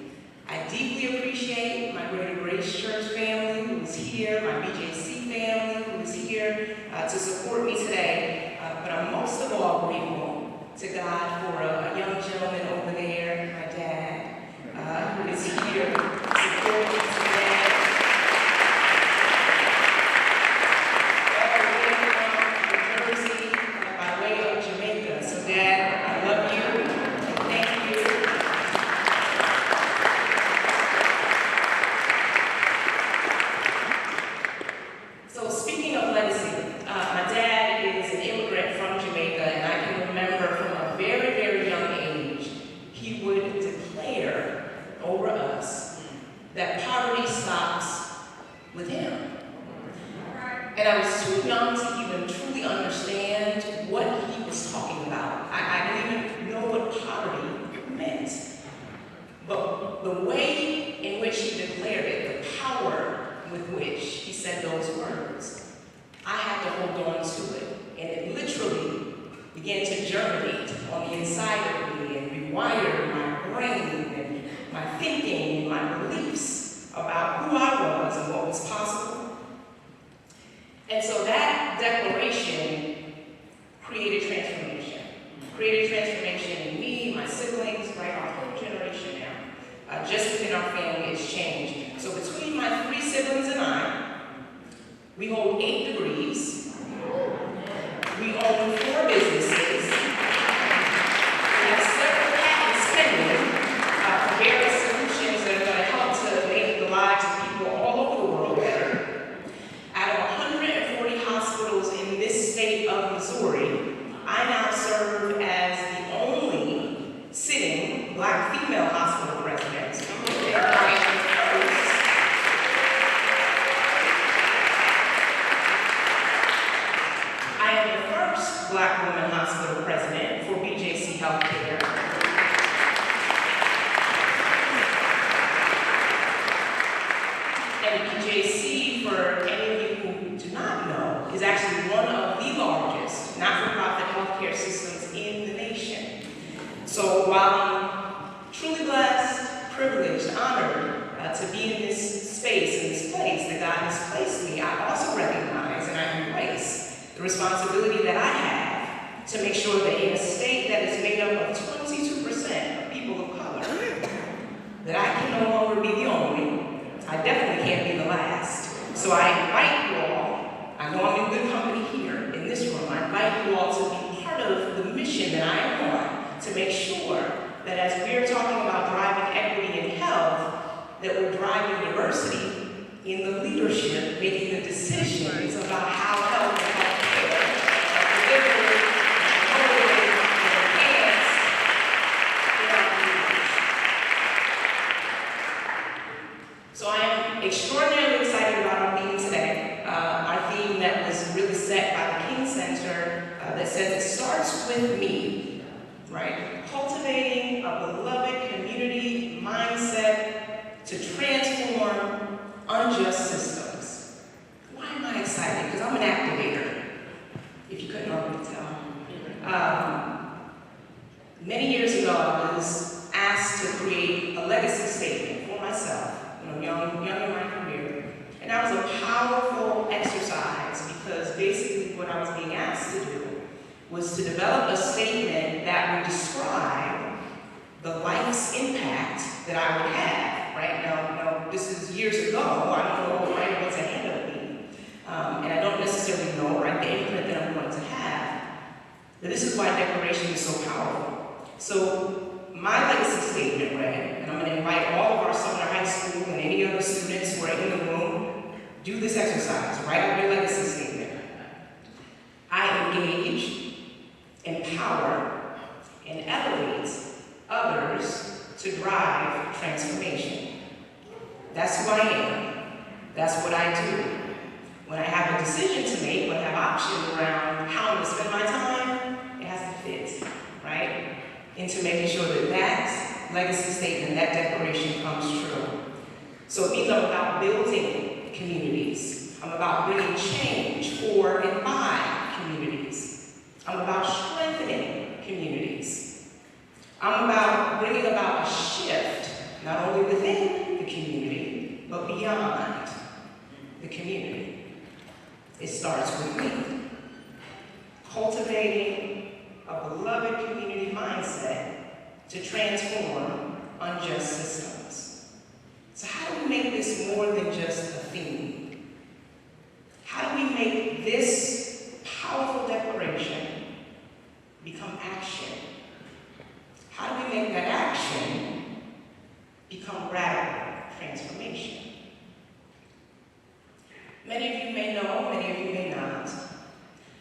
I deeply appreciate my Greater Grace Church family who is here, my BJC family who is here to support me today. But I'm most of all grateful to God for a young gentleman over there, my dad, who is here to support me today. All the way from New Jersey, by way of Jamaica. So Dad, I love you. Thank you. So speaking of legacy, my dad is an immigrant from Jamaica, and I can remember from a very, very young age, he would declare over us that poverty stops with him. And I was too young to even truly understand what he was talking about. I didn't even know what poverty meant. But the way in which he declared it, the power with which he said those words, I had to hold on to it. And it literally began to germinate on the inside of me and rewire my brain and my thinking and my beliefs about who I was and what was possible. And so that declaration created transformation. Created transformation in me, my siblings, right, our whole generation now. Just within our family, it's changed. So between my 3 siblings and I, we hold 8 degrees. We own 4 businesses. We have several patents pending for various solutions that are going to help to make the lives of people all over the world better. Out of 140 hospitals in this state of Missouri, I now serve as the only sitting Black female hospital president. I am the first Black woman hospital president for BJC Healthcare. And BJC, for any of you who do not know, is actually one of the largest not-for-profit healthcare systems in the nation. So while I'm truly blessed, privileged, honored to be in this space, in this place that God has placed me, I also recognize and I embrace the responsibility that I have to make sure that in a state that is made up of 22% of people of color, that I can no longer be the only, I definitely can't be the last. So I invite you all, I know I'm in good company here in this room, I invite you all to be part of the mission that I am on to make sure that as we're talking about driving equity and health, that we're driving diversity in the leadership, making the decisions about how health and healthcare are delivered, motivated, and enhanced in our communities. So I am extraordinarily excited about our theme today. Our theme that was really set by the King Center that says it starts with me, right? Cultivating a beloved community mindset to transform unjust systems. Why am I excited? Because I'm an activator, if you couldn't already tell. Many years ago, I was asked to create a legacy statement for myself, young in my career. And that was a powerful exercise because basically what I was being asked to do was to develop a statement that would describe the life's impact that I would have, right? Now, this is years ago. I don't know, right, what's ahead of me. And I don't necessarily know, right, the imprint that I'm going to have. But this is why declaration is so powerful. So my legacy statement read, and I'm going to invite all of our Sumner High School and any other students who are in the room, do this exercise, write out your legacy statement. I engage, empower, and elevate others to drive transformation. That's who I am. That's what I do. When I have a decision to make, when I have options around how I'm going to spend my time, it has to fit, right? Into making sure that that legacy statement, that declaration comes true. So it means I'm about building communities. I'm about bringing change for and by communities. I'm about strengthening communities. I'm about bringing about a shift, not only within the community, but beyond the community. It starts with me. Cultivating a beloved community mindset to transform unjust systems. So how do we make this more than just a theme? How do we make this powerful declaration become action? How do we make that action become radical transformation? Many of you may know, many of you may not.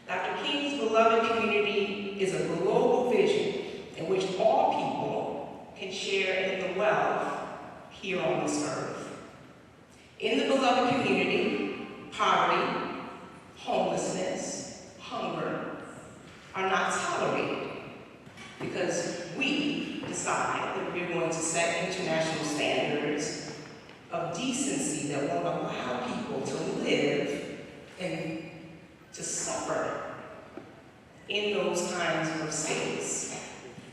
Dr. King's beloved community is a global vision in which all people can share in the wealth here on this earth. In the beloved community, poverty, homelessness, hunger are not tolerated because we decide that we're going to set international standards of decency that won't allow people to live and to suffer in those kinds of states.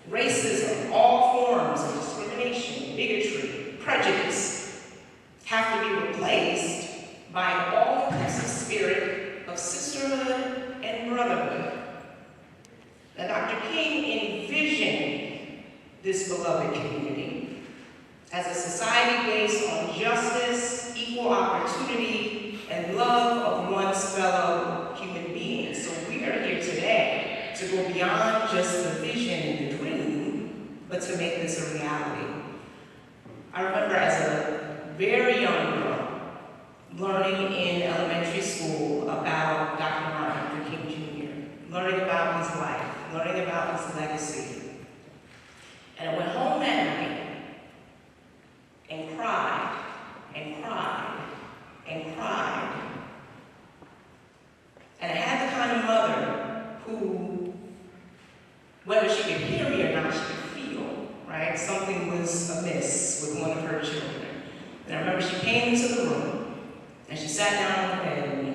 Racism, all forms of discrimination, bigotry, prejudice have to be replaced by an all-inclusive spirit of sisterhood and brotherhood. Now, Dr. King envisioned this beloved community as a society based on justice, equal opportunity, and love of one's fellow human beings. So we are here today to go beyond just the vision and the dream, but to make this a reality. I remember as a very young girl learning in elementary school about Dr. Martin Luther King Jr., learning about his life, learning about his legacy. And I went home that night and cried and cried and cried. And I had the kind of mother who, whether she could hear me or not, she could feel, right? Something was amiss with one of her children. And I remember she came into the room and she sat down on the bed and,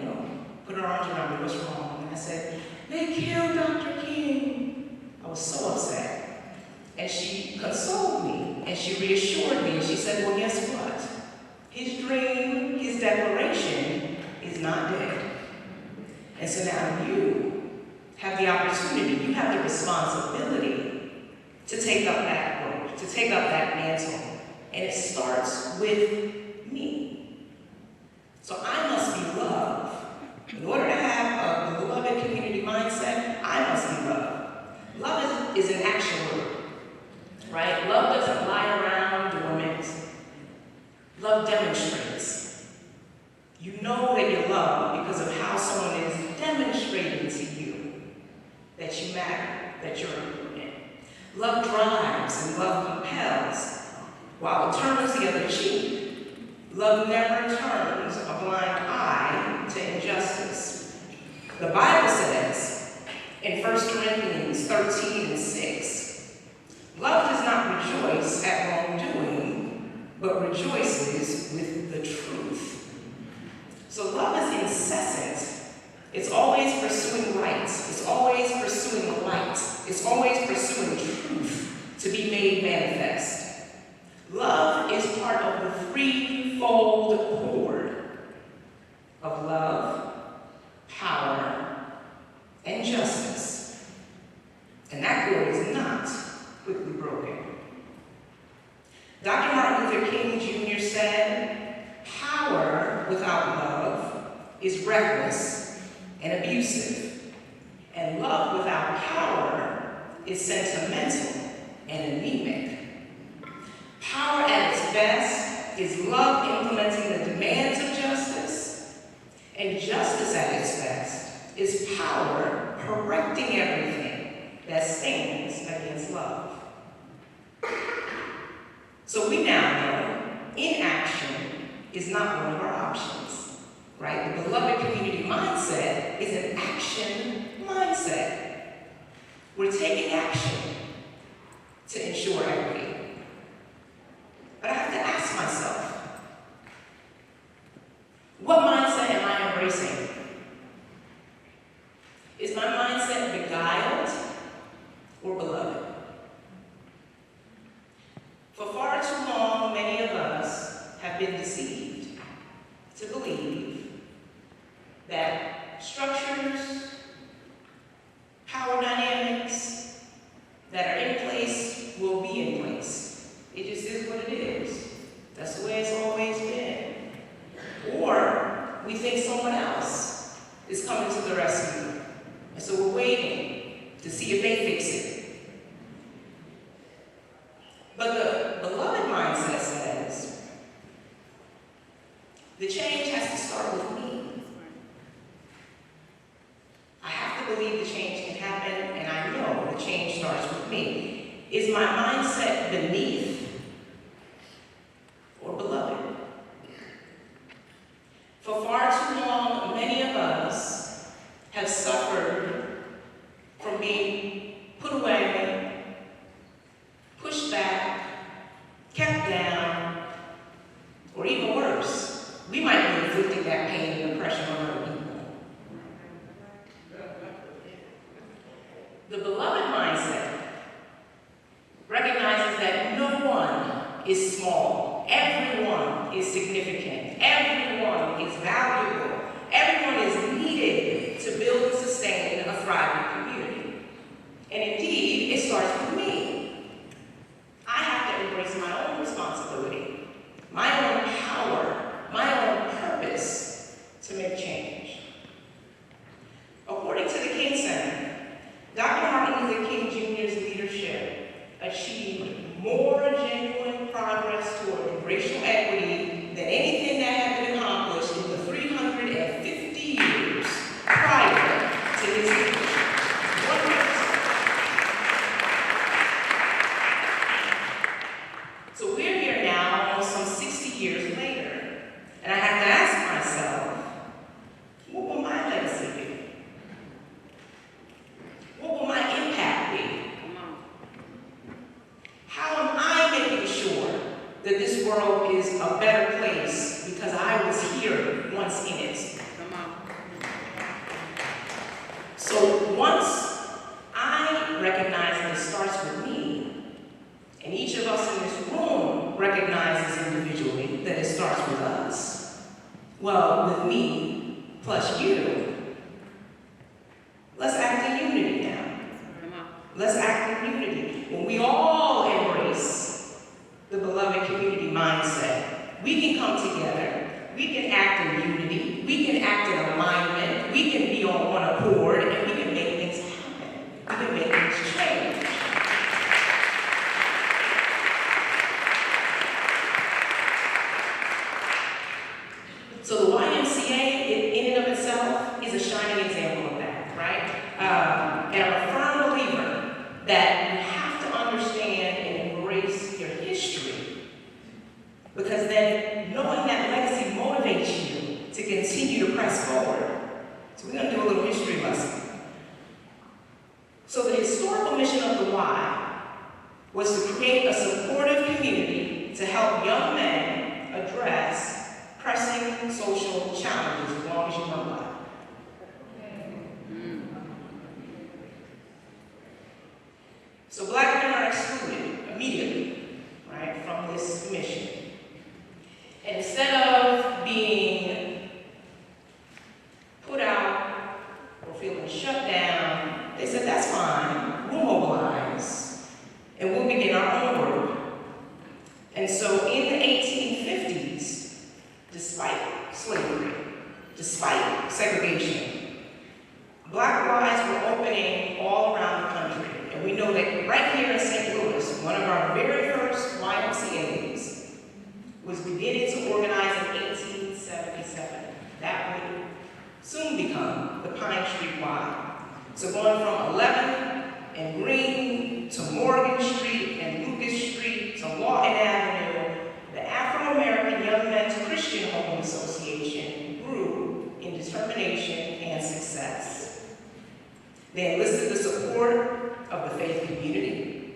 put her arms around me, what's wrong? And I said, they killed Dr. King. I was so upset. And she consoled me, and she reassured me, and she said, well, guess what? His dream, his declaration is not dead. And so now you have the opportunity, you have the responsibility to take up that work, to take up that mantle. And it starts with me. So I must be loved. In order to have a beloved community mindset, I must be loved. Love is an action word, right? Love doesn't lie around dormant. Love demonstrates. You know that you're loved because of how someone is demonstrating to you that you matter, that you're important. Love drives and love compels. While it turns the other cheek, love never turns a blind eye to injustice. The Bible says in 1 Corinthians 13:6, love does not rejoice at wrongdoing, but rejoices with the truth. So love is incessant. It's always pursuing right. It's always pursuing light. It's always pursuing truth to be made manifest. Love is part of the threefold cord of love, power, and justice. And that cord is not quickly broken. Dr. Martin Luther King Jr. said, power without love is reckless and abusive, and love without power is sentimental and anemic. Power at its best is love implementing the demands of justice, and justice at its best is power correcting everything that stands against love. So we now know inaction is not one of our options, right? The beloved community mindset is an action mindset. We're taking action to ensure equity. But I have to ask myself, what mindset am I embracing? Is my mindset beguiled or beloved? For far too long, many of us have been deceived to believe that structures, power dynamics that are in place will be in place. It just is what it is. That's the way it's always been. Or we think someone else is coming to the rescue. And so we're waiting to see if they fix it. But the beloved mindset says, the change has to start with me. I have to believe the change can happen, and I know the change starts with me. Is my mindset beneath or beloved? For far too long, many of us have suffered from being put away, pushed back, kept down, or even worse, we might be inflicting that pain and oppression on other people. The beloved mindset recognizes that no one is small. Everyone is significant. Everyone is valuable. Everyone is needed to build and sustain a thriving community. And indeed, it starts with me. I have to embrace my own responsibility, my own power, my own purpose to make change. According to the King Center, Dr. Martin Luther King Jr.'s leadership achieved more genuine progress toward racial equity than anything that had been accomplished in the 350 years prior to his leadership. So we're here now, almost some 60 years later, and I have to ask myself, what will my legacy be? What will my impact be? How am I making sure that this world is a better place because I was here once in it? So once I recognize that it starts with me, and each of us in this room recognizes individually that it starts with us, well, with me plus you, let's act in unity. we can act in unity, we can act in alignment, we can be on one accord, and we can make things happen. We can make things change. So the YMCA, in and of itself, is a shining example of that, right? And I'm a firm believer that you have to understand and embrace your history, because then knowing that legacy motivates you to continue to press forward. So we're going to do a little history lesson. So the historical mission of the Y was to create a supportive community to help young men address pressing social challenges as long as you know Black. So Black men are excluded immediately, right, from this mission. And instead of being put out or feeling shut down, they said, that's fine, we'll mobilize, and we'll begin our own work. And so in the 1850s, despite slavery, despite segregation, Black Ys were opening all around the country. And we know that right here in St. Louis, one of our very first YMCAs was beginning to organize in 1877. That would soon become the Pine Street Y. So going from 11th and Green to Morgan Street and Lucas Street to Lawton Avenue, the Afro-American Young Men's Christian Home Association grew in determination and success. They enlisted the support of the faith community,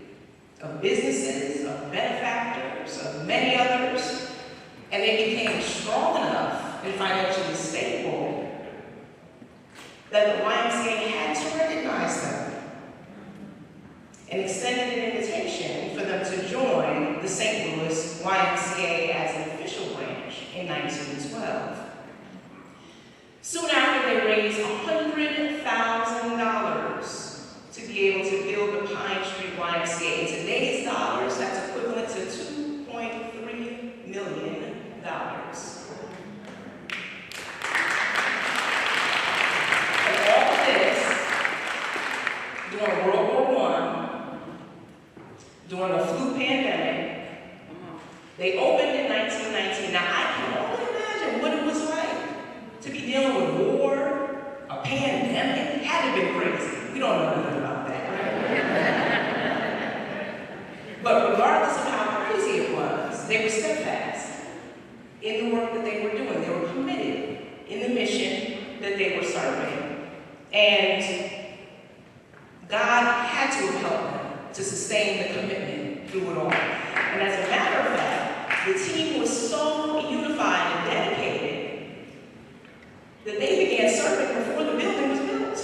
of businesses, of benefactors, of many others, and they became strong enough and financially stable that the YMCA had to recognize them and extended an invitation for them to join the St. Louis YMCA as an official branch in 1912. Soon after, they raised $100,000 to be able to build the Pine Street YMCA. In today's dollars, that's equivalent to $2.3 million. And all of this during World War I, during the flu pandemic. They opened in 1919. Now, I can only imagine what it was like to be dealing with war, a pandemic. It had to have been crazy. We don't know nothing about that, right? But regardless of how crazy it was, they were steadfast in the work that they were doing. They were committed in the mission that they were serving. And God had to have helped them to sustain the commitment through it all. And as a matter of fact, the team was so unified and dedicated that they began serving before the building was built.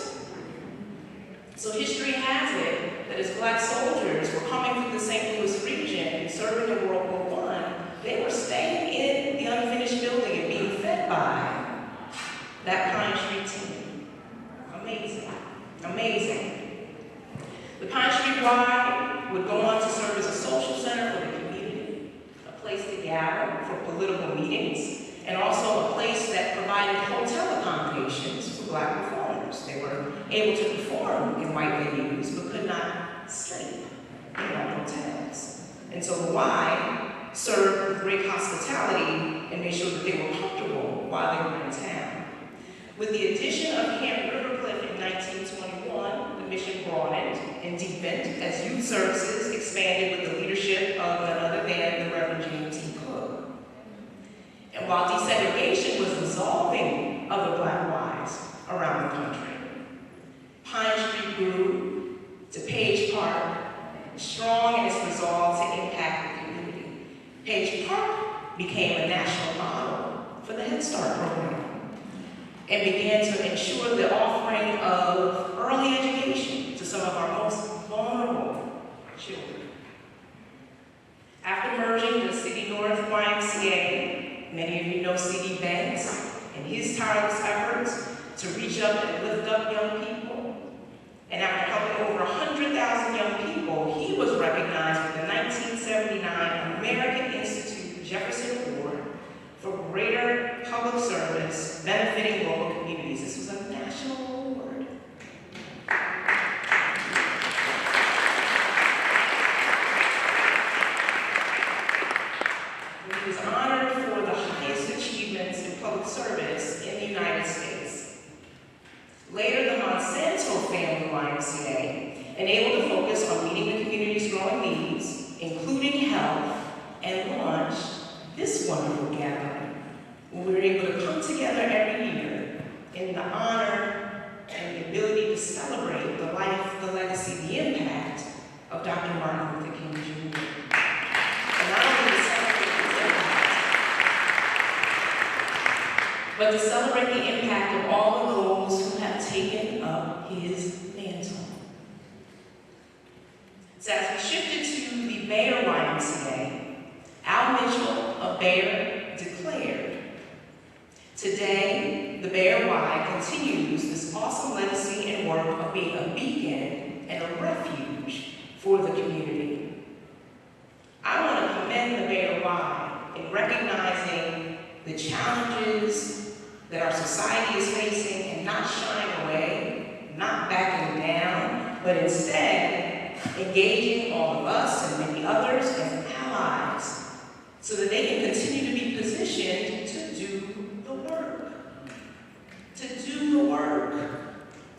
So history has it that as Black soldiers were coming through the St. Louis region and serving in World War I, they were staying in the unfinished building and being fed by that Pine Street team. Amazing, amazing. The Pine Street Y would go on to serve as a social center for the community, a place to gather for political meetings, and also a place that provided hotel accommodations for Black performers. They were able to perform in white venues, but could not sleep in white hotels. And so the Y served with great hospitality and made sure that they were comfortable while they were in town. With the addition of Camp Rivercliff in 1921, the mission broadened and deepened as youth services expanded with the leadership of none other than the Reverend James T. Cook. And while desegregation was dissolving other Black Ys around the country, Pine Street grew to Page Park, strong in its resolve to impact the community. Page Park became a national model for the Head Start program and began to ensure the offering of early education to some of our most vulnerable children. After merging the City North YMCA, many of you know C.D. Banks and his tireless efforts to reach up and lift up young people. And after helping over 100,000 young people, he was recognized with the 1979 American Institute Jefferson Award for greater public Santo Family YMCA, and able to focus on meeting the community's growing needs, including health, and launch this wonderful gathering, where we're able to come together every year in the honor and the ability to celebrate the life, the legacy, the impact of Dr. Martin Luther King Jr. And not only to celebrate his impact, but to celebrate the impact of all of those who have taken up his mantle. So as we shifted to the Bayer YMCA, Al Mitchell of Bayer declared, "Today, the Bayer Y continues this awesome legacy and work of being a beacon and a refuge for the community." I want to commend the Bayer Y in recognizing the challenges that our society is facing and not shying away, not backing down, but instead engaging all of us and many others as allies so that they can continue to be positioned to do the work.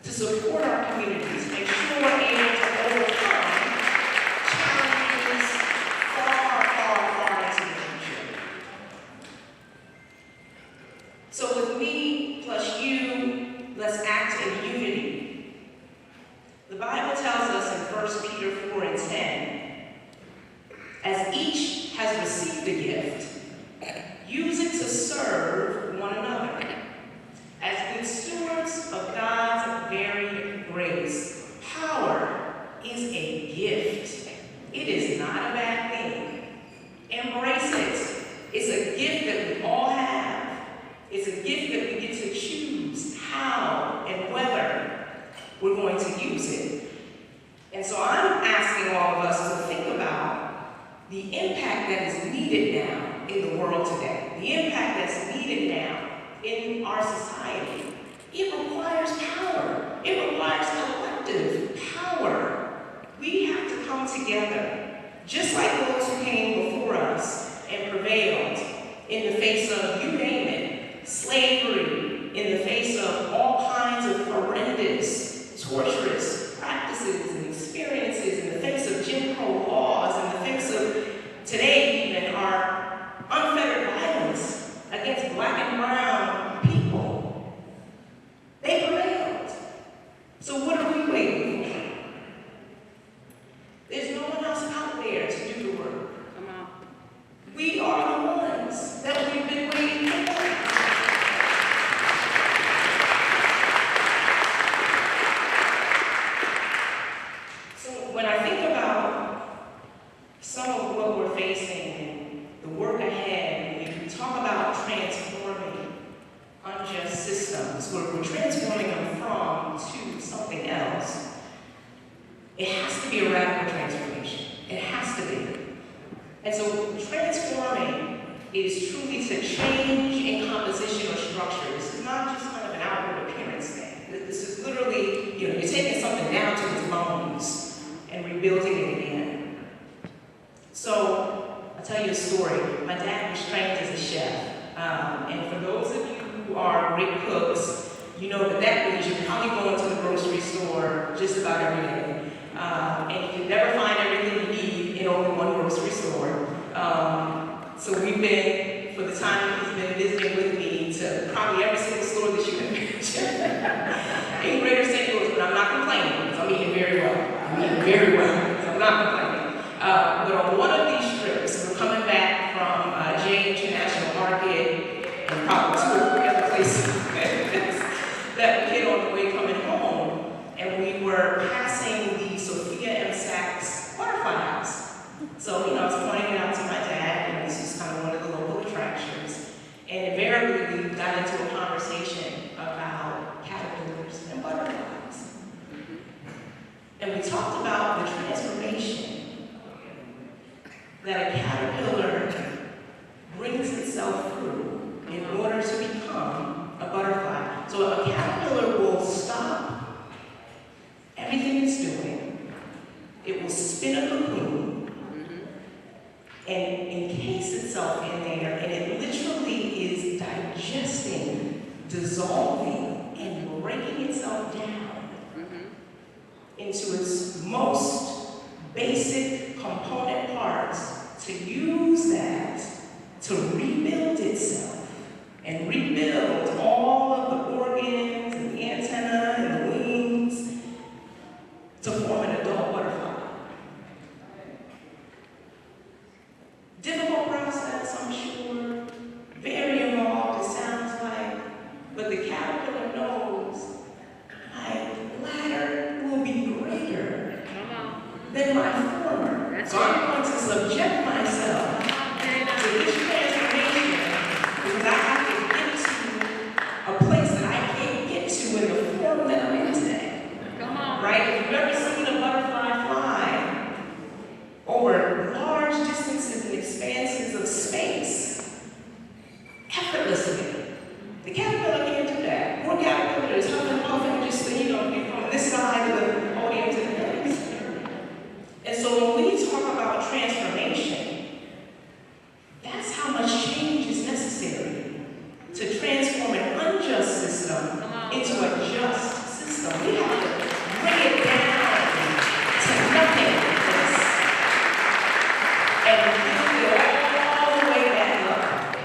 To support our communities, make sure we're able to overcome challenges far into the future. So with me plus you, let's act in unity. The Bible tells us in 1 Peter 4:10, as each has received a gift, use it to serve one another. As good stewards of God's very grace, power is a gift. It is not a bad thing. Embrace it. It's a gift that we all have. It's a gift that we get to choose how and whether we're going to use it. And so I'm asking all of us to think about the impact that is needed now in the world today, the impact that's needed now in our society. It requires power. It requires collective power. We have to come together, just like those who came before us and prevailed in the face of, you name it, slavery, in the face of all kinds of horrendous, torturous practices and experiences, in the face of Jim Crow laws, in the face of today even our unfettered violence against Black and brown people. They prevailed. So what are we waiting for? There's no one else out there to do the work. Come on. We are the ones that we've been waiting for. So when I think about some of what we're facing and the work ahead, and we talk about transforming unjust systems, where we're transforming them from to something else, it has to be a radical transformation. It has to be. And so transforming is truly to change in composition or structure. This is not just kind of an outward appearance thing. This is literally, you're taking something down to its bones and rebuilding it again. So I'll tell you a story. My dad was trained as a chef. And for those of you who are great cooks, you know that means you're probably going to the grocery store just about every day. And you can never find everything you need in only one grocery store. So we've been, for the time that he's been visiting with me, to probably every single store that you can imagine in Greater St. Louis, but I'm not complaining, because I'm eating very well. So I'm not complaining. But on one of these trips, we're coming back from J International Market and probably two or three other places that we hit on the way coming home, and we were passing the Sophia MCA's butterfly house. So, I was pointing it out to my dad, and this is kind of one of the local attractions. And invariably, we got into a conversation about caterpillars and butterflies. And we talked about the transformation that a caterpillar brings itself through in order to become a butterfly. So a caterpillar will stop everything it's doing. It will spin a cocoon and encase itself in there, and it literally is digesting, dissolving, and breaking itself down into its most basic component parts, to use that to rebuild itself and rebuild all of the organs and the antenna and the wings to form an adult butterfly. Difficult process, I'm sure, very involved, it sounds like, but the caterpillar knows my latter will be greater than my former. So I'm going to subject myself to this transformation because I have to get to a place that I can't get to in the form that I'm in today. Right? If you've ever seen a butterfly fly over large distances and expanses of space, effortlessly, the caterpillar can't do that. Poor caterpillar is huffing and puffing just, from this side of the podium to the next. And so when we talk about transformation, that's how much change is necessary to transform an unjust system into a just system. We have to bring it down to nothingness and build it all the way back up.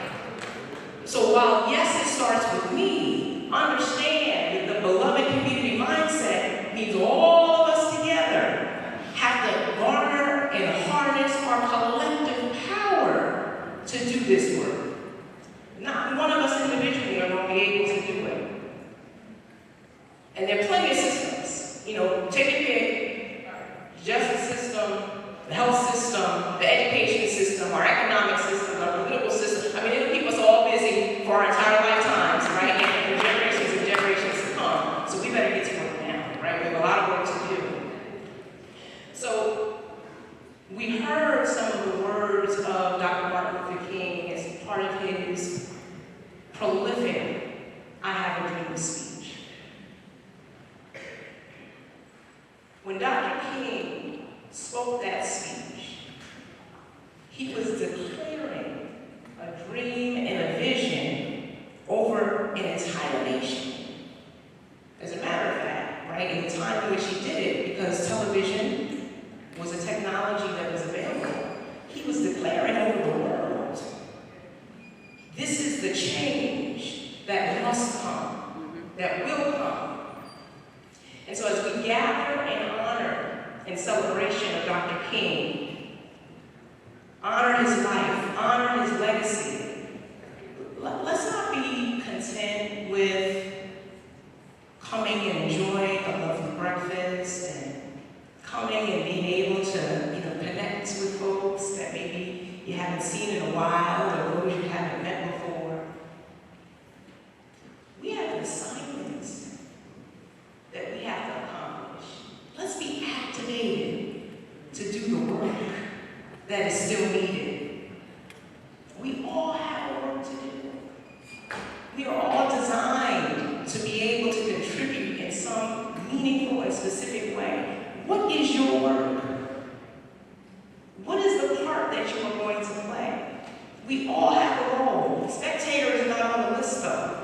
So while yes, it starts with me, understand that the beloved community mindset means all of us together have to garner and harness our collective power to do this work. Not one of us individually are going to be able to do it. And there are plenty of systems. Take your pick, justice system, the health system, the education system, our economic system, our political system. I mean, it'll keep us all busy for our entire lifetimes, right? And for generations and generations to come. So we better get to work now, right? We have a lot of work to do. So we heard some of the words of Dr. Martin Luther King as part of his prolific I Have a Dream speech. When Dr. King spoke that speech, he was declaring a dream and a vision over an entire nation. As a matter of fact, right, in the time in which he did it, because television was a technology that was available, he was declaring over the world, this is the change that must come, that will come. And so as we gather in honor and celebration of Dr. King, honor his life, honor his legacy, let's not be content with coming and enjoying a lovely breakfast and coming and being able to connect with folks that maybe you haven't seen in a while or those you haven't met before. We have an assignment that we have to accomplish. Let's be activated to do the work that is still needed. We all have work to do. We are all designed to be able to contribute in some meaningful and specific way. What is your work? What is the part that you are going to play? We all have a role. Spectator is not on the list though.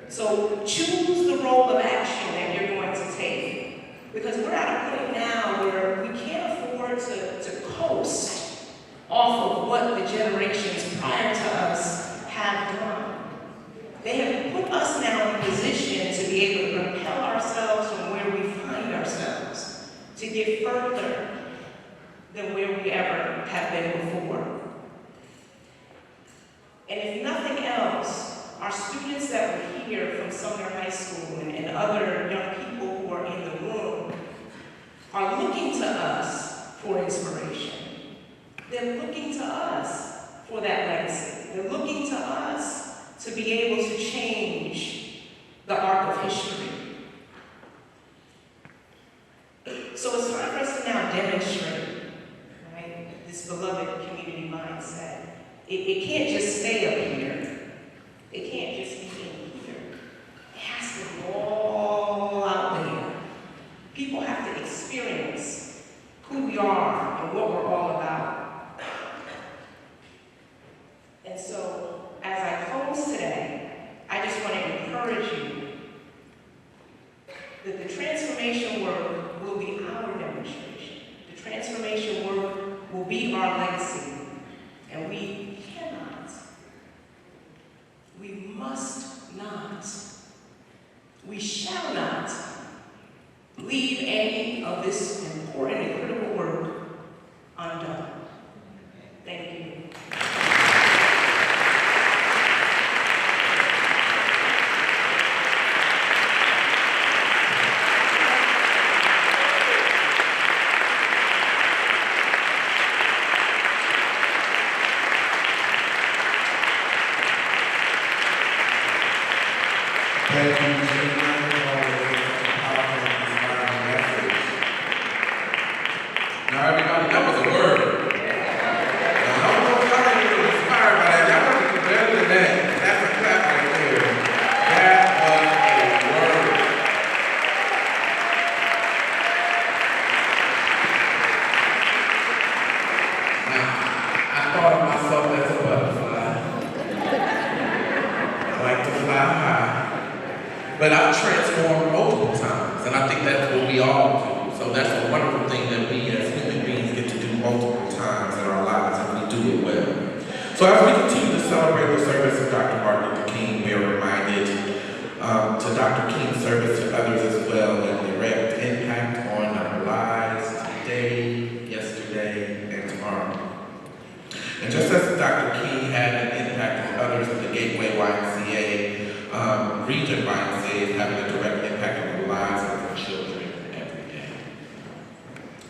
So choose the role of action that you're going to take. Because we're at a point now where we can't afford to coast off of what the generations prior to us have done. They have put us now in a position to be able to propel ourselves from where we find ourselves, to get further than where we ever have been before. And if nothing else, our students that were here from Sumner High School and other young people who are in the room are looking to us for inspiration. They're looking to us for that legacy. They're looking to us to be able to change the arc of history. So it's time for us to now demonstrate, right, this beloved community mindset. It can't just stay up here. It can't just be in here. It has to go all out there. People have to experience who we are and what we're all about. And so, as I close today, I just want to encourage you. The transformation work will be our demonstration. The transformation work will be our legacy. And we cannot, we must not, we shall not leave any of this important and critical work undone. Thank you. Thank you, Jim, for a powerful and inspiring message. Now, everybody, that was a word. Now, I don't know if y'all ain't really inspired by that. Y'all want to do better than that. That's a clap right there. That was a word. Now, I thought of myself as a butterfly. I like to fly high. But I've transformed multiple times, and I think that's what we all do. So that's a wonderful thing that we as human beings get to do multiple times in our lives, and we do it well. So as we continue to celebrate the service of Dr. Martin Luther King, we are reminded to Dr. King's service to others as well, and direct impact on our lives today, yesterday, and tomorrow. And just as Dr. King had an impact on others in the Gateway YMCA, Region YMCA is having a direct impact on the lives of our children every day.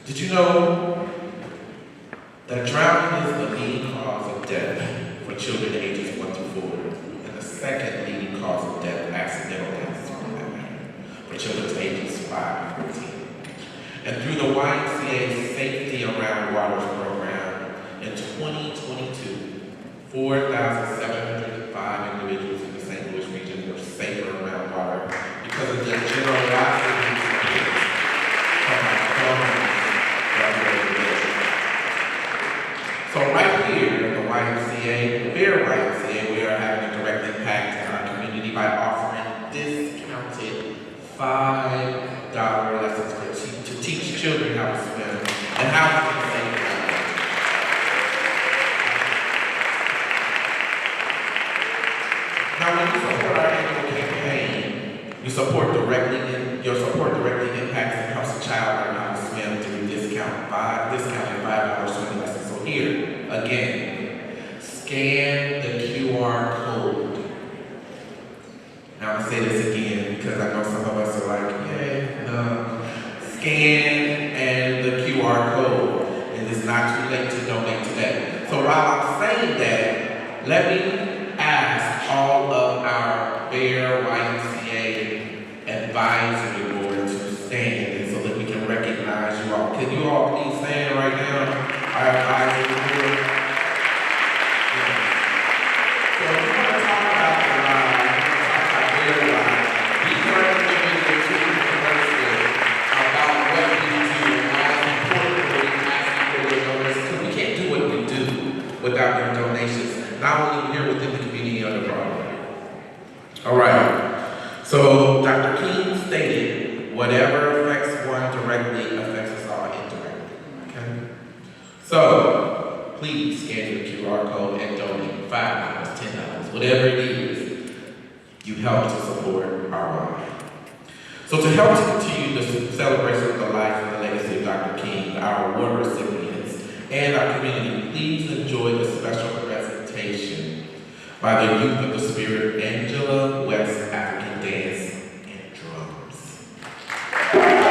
Did you know that drowning is the leading cause of death for children ages 1 to 4, and the second leading cause of death, accidental deaths, for children ages 5 to 14? And through the YMCA Safety Around Waters program, in 2022, 4,705 individuals in the St. Louis region were safer around water because of the generosity from our government that were rich. So right here in the YMCA, the Bear YMCA, we are having a direct impact in our community by offering discounted $5 lessons to teach children how to swim and how to be safe. Now, when you support our annual campaign, your support directly impacts and helps a child learn how to swim through discounted $5 swimming lessons. So here, again, scan the QR code. Now I'm gonna say this again because I know some of us are like, yeah, no. Scan and the QR code. And it's not too late to donate today. So while I'm saying that, let me ask all of our Bear YMCA advisory board to stand so that we can recognize you all. Can you all please stand right now? Our advisory board. Yeah. So we're going to talk about the line, talk about Bear line. These are individuals who can converse with about what we do and why it's important for you to ask for your donations, because we can't do what we do without your donations. Not only here within the community of the Broadway. All right. So Dr. King stated, whatever affects one directly affects us all indirectly. Okay. So please scan your QR code and donate $5, $10, whatever it is. You help to support our work. So to help to continue the celebration of the life and the legacy of Dr. King, our award recipients, and our community, please enjoy the special presentation by the Youth of the Spirit, Angela West African Dance and Drums. Thank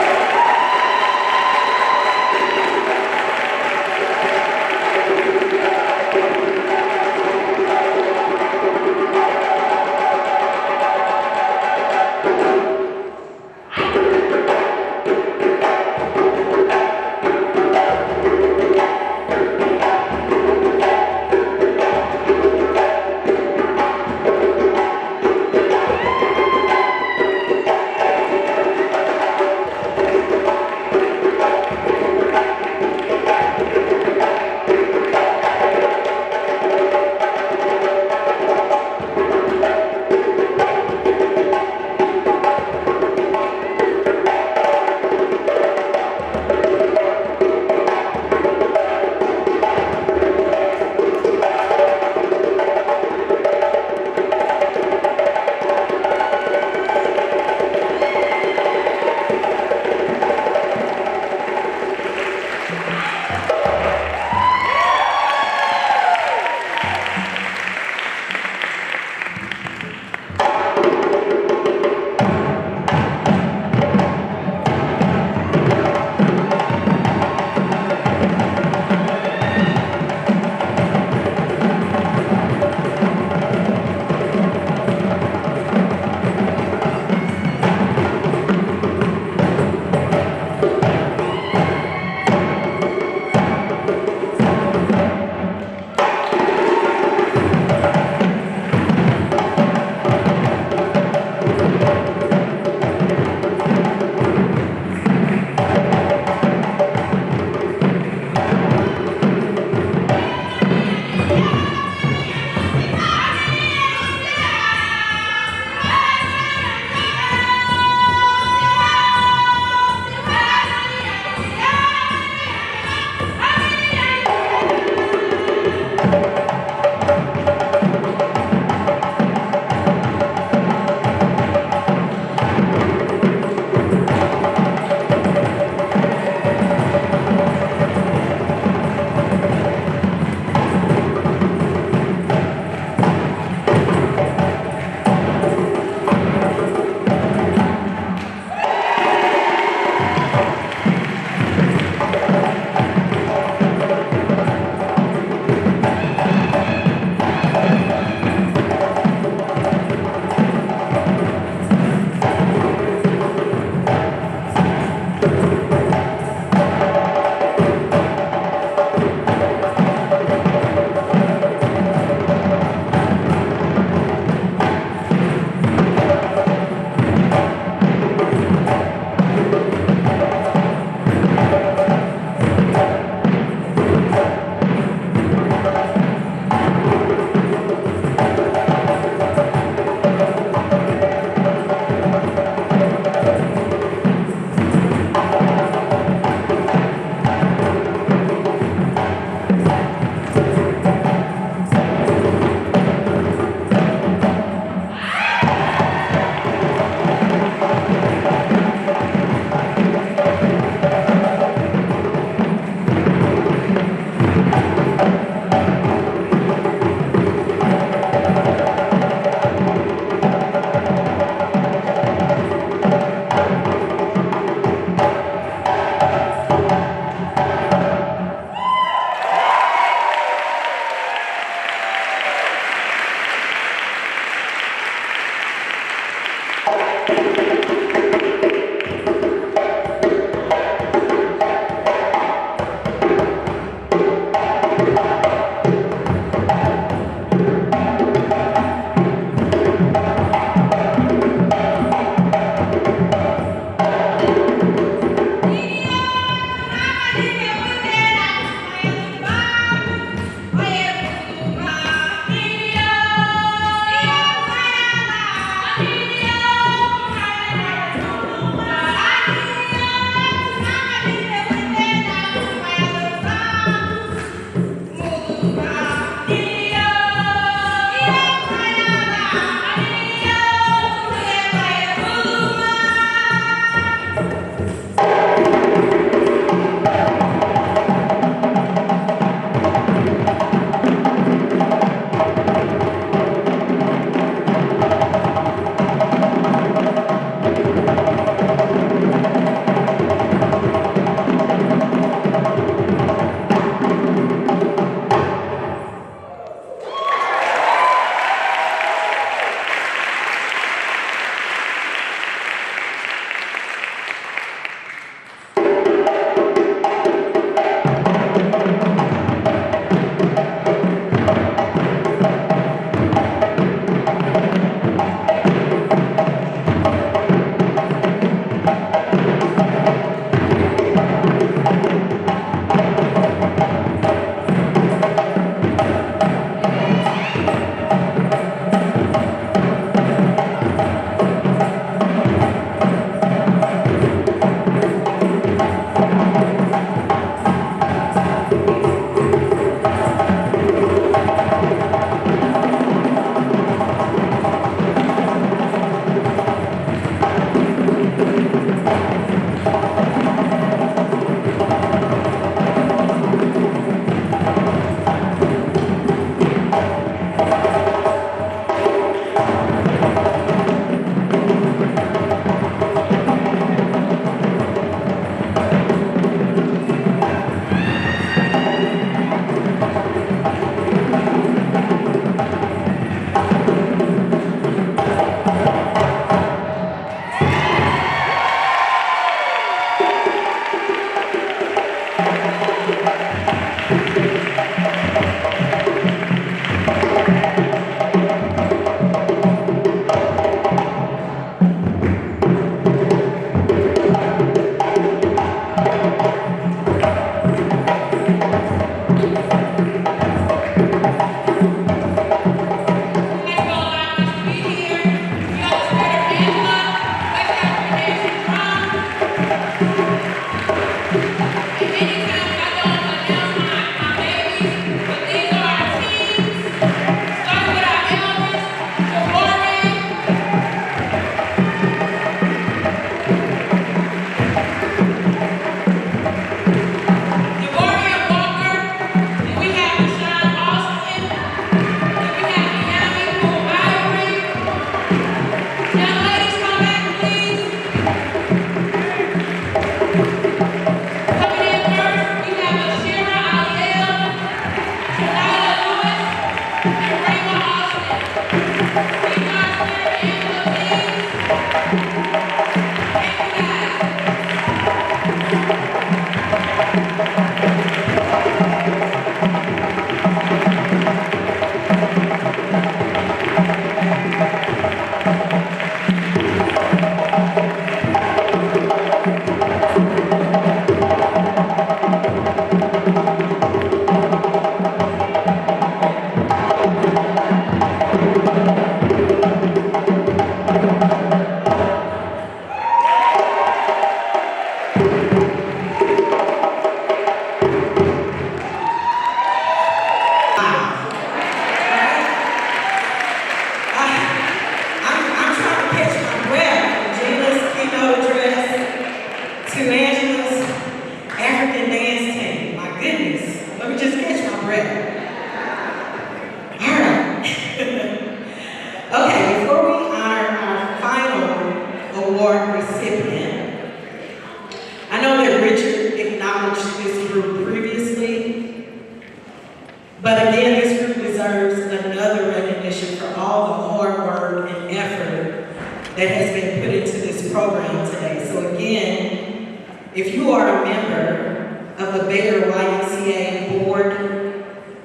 that has been been put into this program today. So again, if you are a member of the Baylor YMCA Board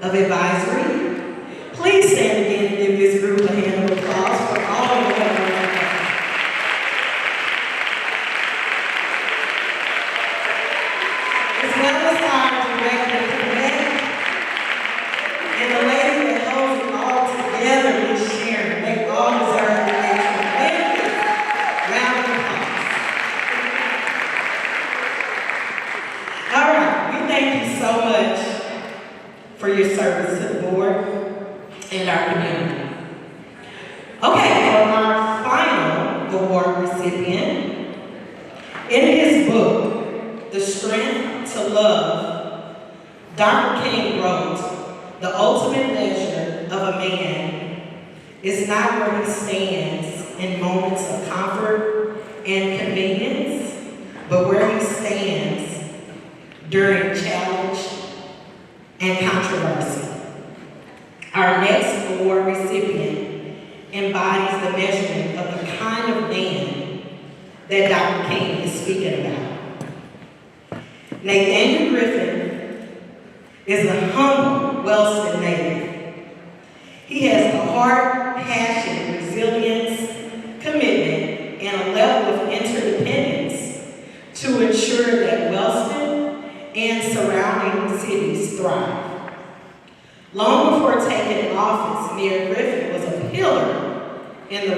of Advisory, please stand again and give this group a hand of applause for all of the work. As well as our director, and the lady that holds it all together, Ms. Sharon. They all deserve a tremendous round of applause. All right, we thank you so much for your service to the board and our community. Okay, for our final award recipient, in his book, The Strength to Love, Dr. King wrote, "The ultimate measure of a man is not where he stands in moments of comfort and convenience, but where he stands during challenge and controversy." Our next award recipient embodies the measurement of the kind of man that Dr. King is speaking about. Nathaniel Griffin is a humble Wellston native. He has the heart, passion, resilience, commitment, and a level of interdependence to ensure that Wellston and surrounding cities thrive. Long before taking office, Mayor Griffin was a pillar in the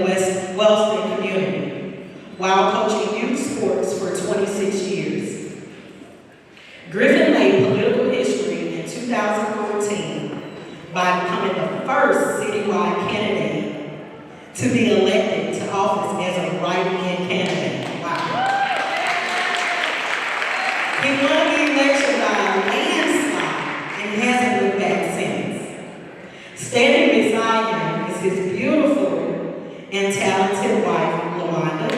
Wellston community while coaching youth sports for 26 years. Griffin made political history in 2014 by becoming the first citywide candidate to be elected to office as a write-in candidate. Wow. He won the election by a landslide and hasn't looked back since. Standing beside him is his beautiful and talented wife, LaWanda,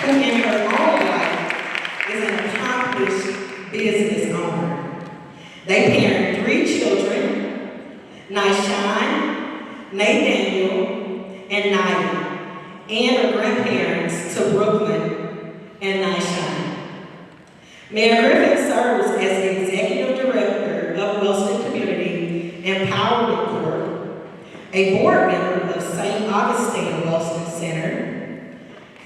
who in her own life is an accomplished business owner. They parent 3 children, Nyshan, Nathaniel, and Naya, and are grandparents to Brooklyn and Nyshan. Mayor Griffin serves as the Executive Director of Wellston Community Empowerment Corp, a board member of St. Augustine Wellston Center,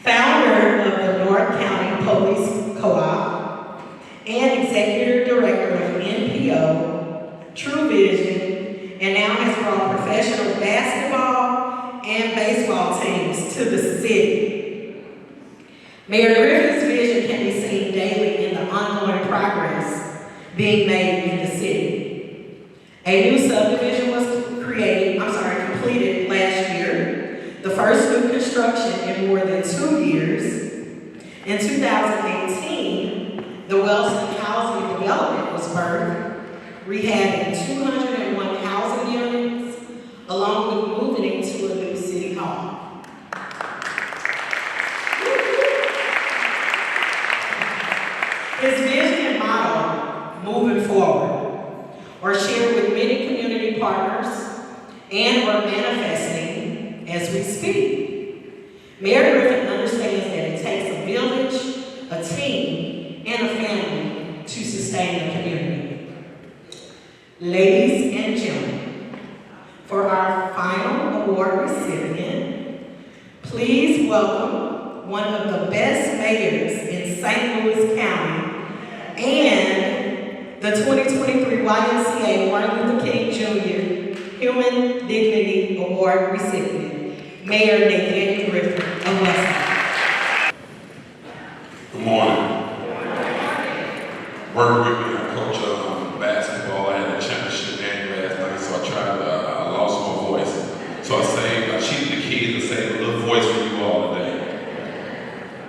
founder of the North County Police Co-op, and Executive Director of NPO, True Vision, and now has brought professional basketball and baseball teams to the city. Mayor Griffin's vision can be seen daily in the ongoing progress being made in the city. A new subdivision was completed last year, the first new construction in more than 2 years. In 2018, the Wellston Housing Development was birthed, rehabbing 201 housing units, along with moving into a new city hall. His vision and motto, moving forward, are shared with many community partners and are manifesting as we speak. Mayor Griffin understands that it takes a village, a team, and a family to sustain the community. Ladies and gentlemen, for our final award recipient, please welcome one of the best mayors in St. Louis County and the 2023 YMCA Martin Luther King Jr. Human Dignity Award recipient, Mayor Nathaniel Griffin of Wellston. Good morning. Working with me, I coach basketball. I had a championship game last night, so I lost my voice. So I cheated the kids and saved a little voice for you all today.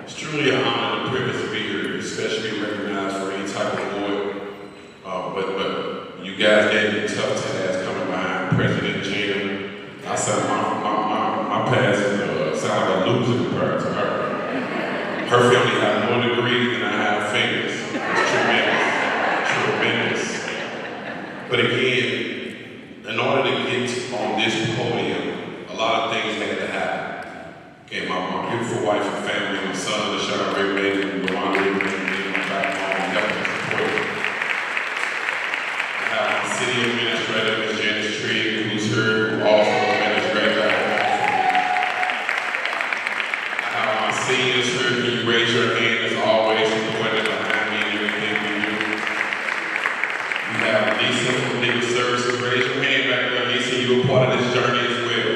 It's truly an honor and a privilege to be here, especially recognized for any type of award. But you guys gave me a tough task coming behind President Gina. I said my past sound like a loser compared to her. Her family has more degrees than I have fingers. It's tremendous. But again, in order to get on this podium, a lot of things had to happen. Okay, my beautiful wife my family, my son, the Shadow Ray Mason, and the one living in my back home, and helping support me. I have my city administrator, Ms. Janice Trigg, who's here, who also administrates that home. I have my seniors here. Can you raise your hand as always, supporting behind me and everything we do? We have Lisa from Legal Services. Raise your hand back there, Lisa. You're a part of this journey as well.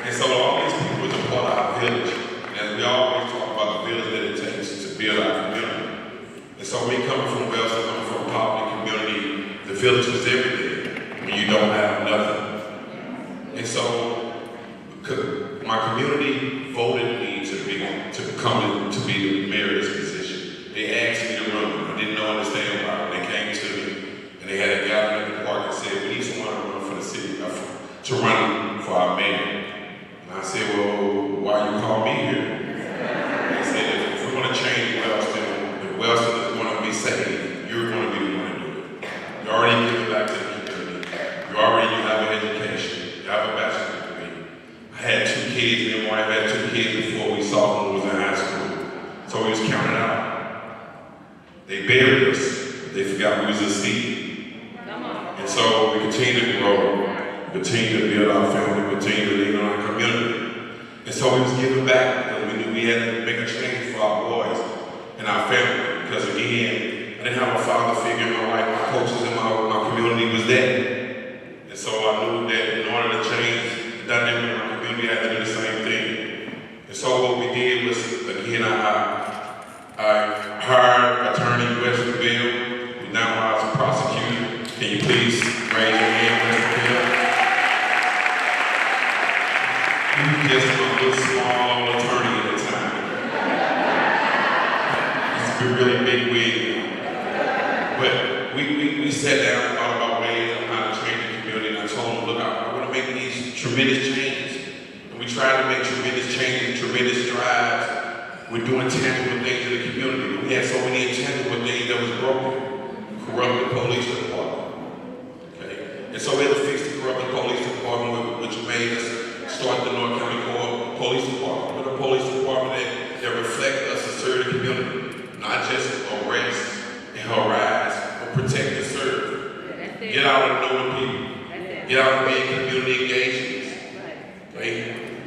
And so all these people is a part of our village. And as we always talk about the village that it takes to build our community. And so we coming from Wellston, coming from a poverty community, the village is everything when you don't have nothing. And so my community voted me to come to be the mayor of this position. They asked me to run. I didn't understand why. They came to me and they had a gathering at the park and said, we need someone to run for the city, to run for our mayor. And I said, well, why you call me here? They said, if we're going to change Wellston, if Wellston is going to be saved, you're going to be the one to do it. You're already giving back to the community. You have an education. You have a bachelor's degree. I had 2 kids, and my wife had 2 kids before we saw when we was in high school. So we was counted out. They buried us. They forgot we was a seed. And so we continue to grow. Continue to build our family, continue to lean on our community. And so we was giving back because we knew we had to make a change for our boys and our family. Because again, I didn't have a father figure in my life. My coaches in my community was dead. And so I knew that in order to change the dynamic in my community, I had to do the same thing. And so what we did was, again, I hired attorney Weston Bill, who now is a prosecutor. Can you please raise your hand, Weston Bill? He was just a little small attorney at the time. He's a really big wig. But we sat down and thought about ways on how to change the community, and I told him, look, I want to make these tremendous changes. And we tried to make tremendous changes, tremendous strides. We're doing tangible things in the community. But we had so many intangible things that was broken. Corrupted police department. Okay? And so we had to fix the corrupted police department, which made us start the North County Police Department. With a police department that reflect us and serve the community. Not just arrest and harass, but protect and serve. Get out and know the people. Get out and be in community engagements. Okay?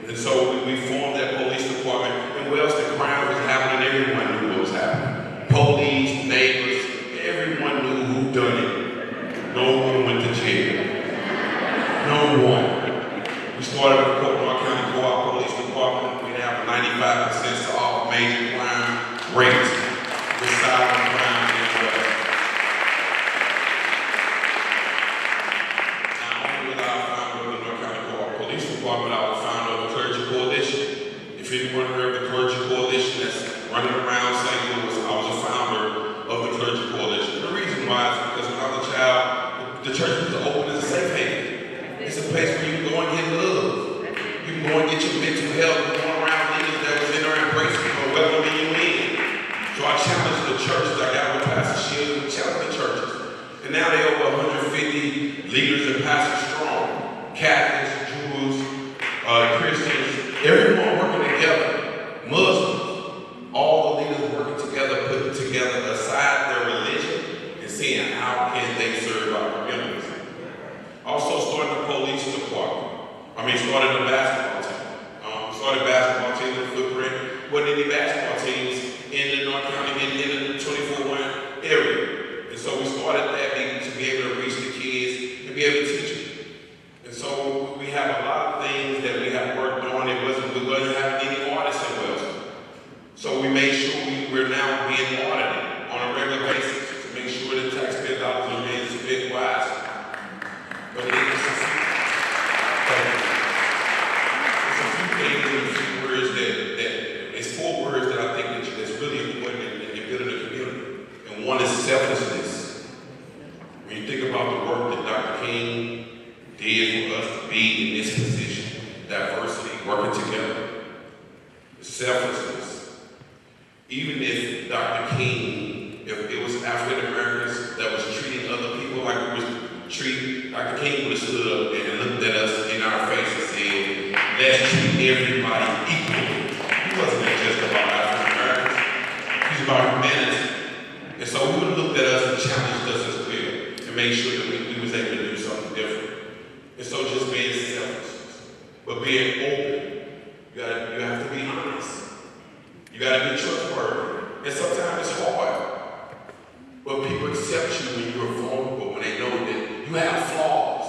And so we formed that police department. And Wellston crime was happening, everyone knew what was happening. Police, neighbors, everyone knew who done it. No one went to jail. No one. We started with the North County Co-op Police Department. We have 95% to all major crime rates. With silent crime in the West. Not only was I a founder of the North County Co-op Police Department, I was founder of the Clergy Coalition. If anyone heard of the Clergy Coalition that's running around St. Louis, I was a founder of the Clergy Coalition. The reason why is because when I was a child, the church was open as a safe haven. It's a place where you can go and get love. You can go and get your mental health. You go around leaders that was in there embracing you or welcoming you in. So I challenged the churches. I got with Pastor Shields and challenged the churches. And now they're over 150 leaders and pastors strong. Catholics, Jews, Christians, everyone working together. Muslims, all the leaders working together, putting together aside their religion and seeing how can they serve our communities. Also started the police department. Started a basketball team. Started basketball teams in the footprint. Wasn't any basketball teams in the North County, in the 24-1 area. And so we started that to be able to reach the kids and be able to teach them. And so we have a lot of things that we have worked on. We wasn't having any artists in Wellston. So we made sure we're now being audited on a regular basis to make sure that taxpayer dollars are being spent wisely. But it's a few things and a few words that it's 4 words that I think that's really important in building a community. And one is selflessness. When you think about the work that Dr. King did for us to be in this position, diversity, working together, selflessness. Even if Dr. King, if it was African Americans that was treating other people like we was treating, Dr. King would have stood up and looked at us in our face and said, let's treat everybody equally. He wasn't just a our humanity. And so we would have looked at us and challenged us as well and made sure that we was able to do something different. And so just being selfless, but being open. You have to be honest. You got to be trustworthy. And sometimes it's hard. But people accept you when you're vulnerable, when they know that you have flaws.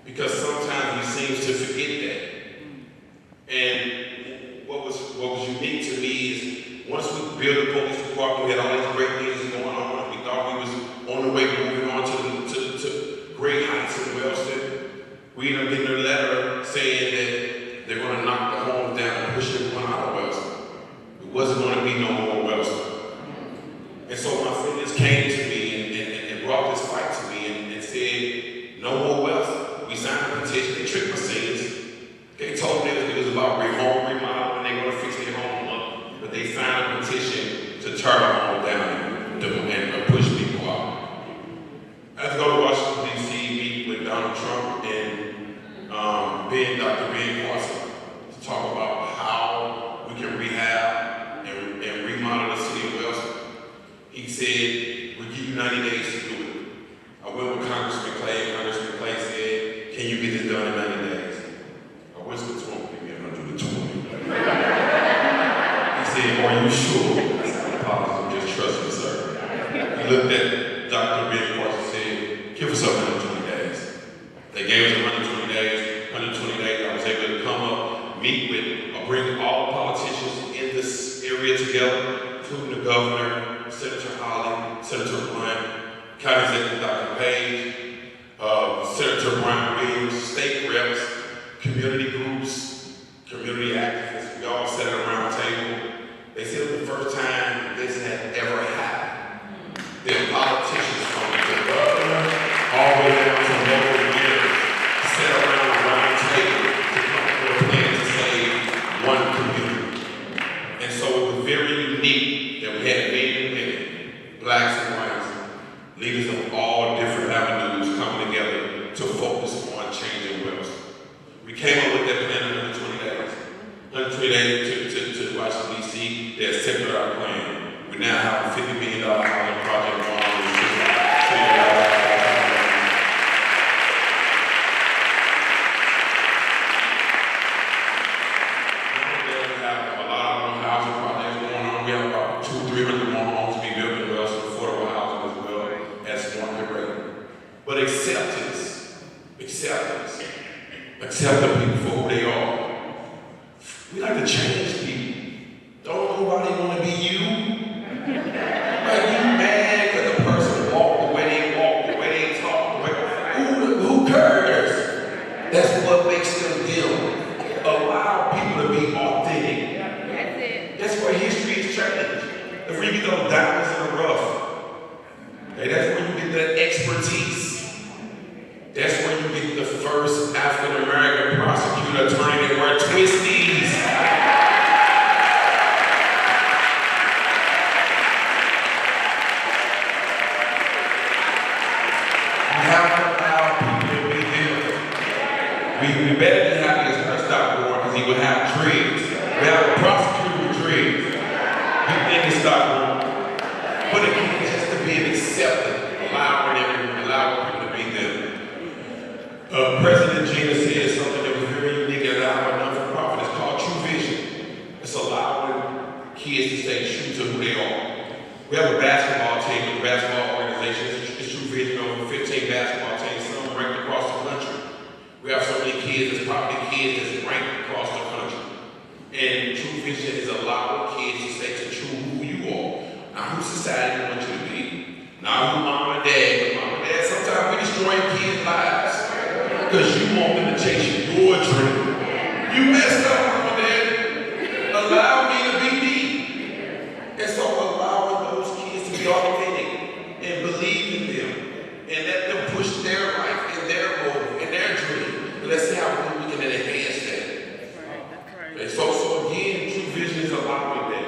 Because sometimes we seem to forget that. And what was unique to me is once we built the police department, we had all these great things going on. We thought we was on the way moving on to great heights in Wellston. We ended up getting a letter saying that they're going to knock the homes down and push everyone out of Wellston. It wasn't going to be no more Wellston. And so my friends came to me and brought this fight to me and said, no more Wellston. We signed a petition. They tricked my seniors. They told me it was about home remodeling and they're going to fix their home up. But they signed a petition to tear the home down and push people out. I had to go to Washington, D.C., meet with Donald Trump and Dr. Ben Carson to talk about how we can rehab and remodel the city of Wellston. He said, we'll give you 90 days to do it. I went with Congressman Clay. Congressman Clay said, can you get this done in 90 days? I whispered to him, give me 120. He said, are you sure? I said, I just trust me, sir. He looked at Dr. Ben Carson and said, give us up 120 days. They gave us 120 days. 120 days, I was able to come up, meet with, bring all the politicians in this area together, including the governor, Senator Holly, Senator Blunt, County Executive Dr. Page, Senator Brian Williams, state reps, community groups, community activists. We all sat around the table. They said it was the first time this had ever happened. There are politicians from the governor all the way down to local mayors sat around the round table to come up with a plan to save one community. And so it was very unique that we had men and women, blacks and whites, leaders of all different avenues coming together to focus on changing Wellston. We came up with that plan in 120 days. 120 days to Washington, D.C. They accepted our plan. We now have a $50 million housing project going on in the city. But acceptance, accept the people for who they are. We like to change people. Don't nobody want to be you. Like you mad because the person walked the way they talk, who cares? That's what makes them them. Allow people to be authentic. That's it. That's where history is changed. That's where you get those diamonds in the rough. Okay, that's where you get that expertise. That's when you get the first African-American prosecutor attorney that wear twisties. We have to allow people to be them. We better be happy as her stop war because he would have dreams. We have a prosecutor with dreams. He didn't stop war. But again, it's just to be accepted, allowing people to be them. President Gina said something that was very unique at our non-for-profit. It's called True Vision. It's allowing kids to stay true to who they are. We have a basketball team, a basketball organization. It's True Vision, over 15 basketball teams, some ranked across the country. We have so many kids, there's probably kids that's ranked across the country. And True Vision is allowing kids to stay true who you are. Not who society wants you to be. Not who mom and dad. But mom and dad, sometimes we destroy kids' lives. Because you want them to chase your dream. You messed up, Mama and Dad. Allow me to be me. And so allowing those kids to be authentic and believe in them and let them push their life and their goal and their dream. And let's see how we can enhance that. And so again, True Vision is allowing that.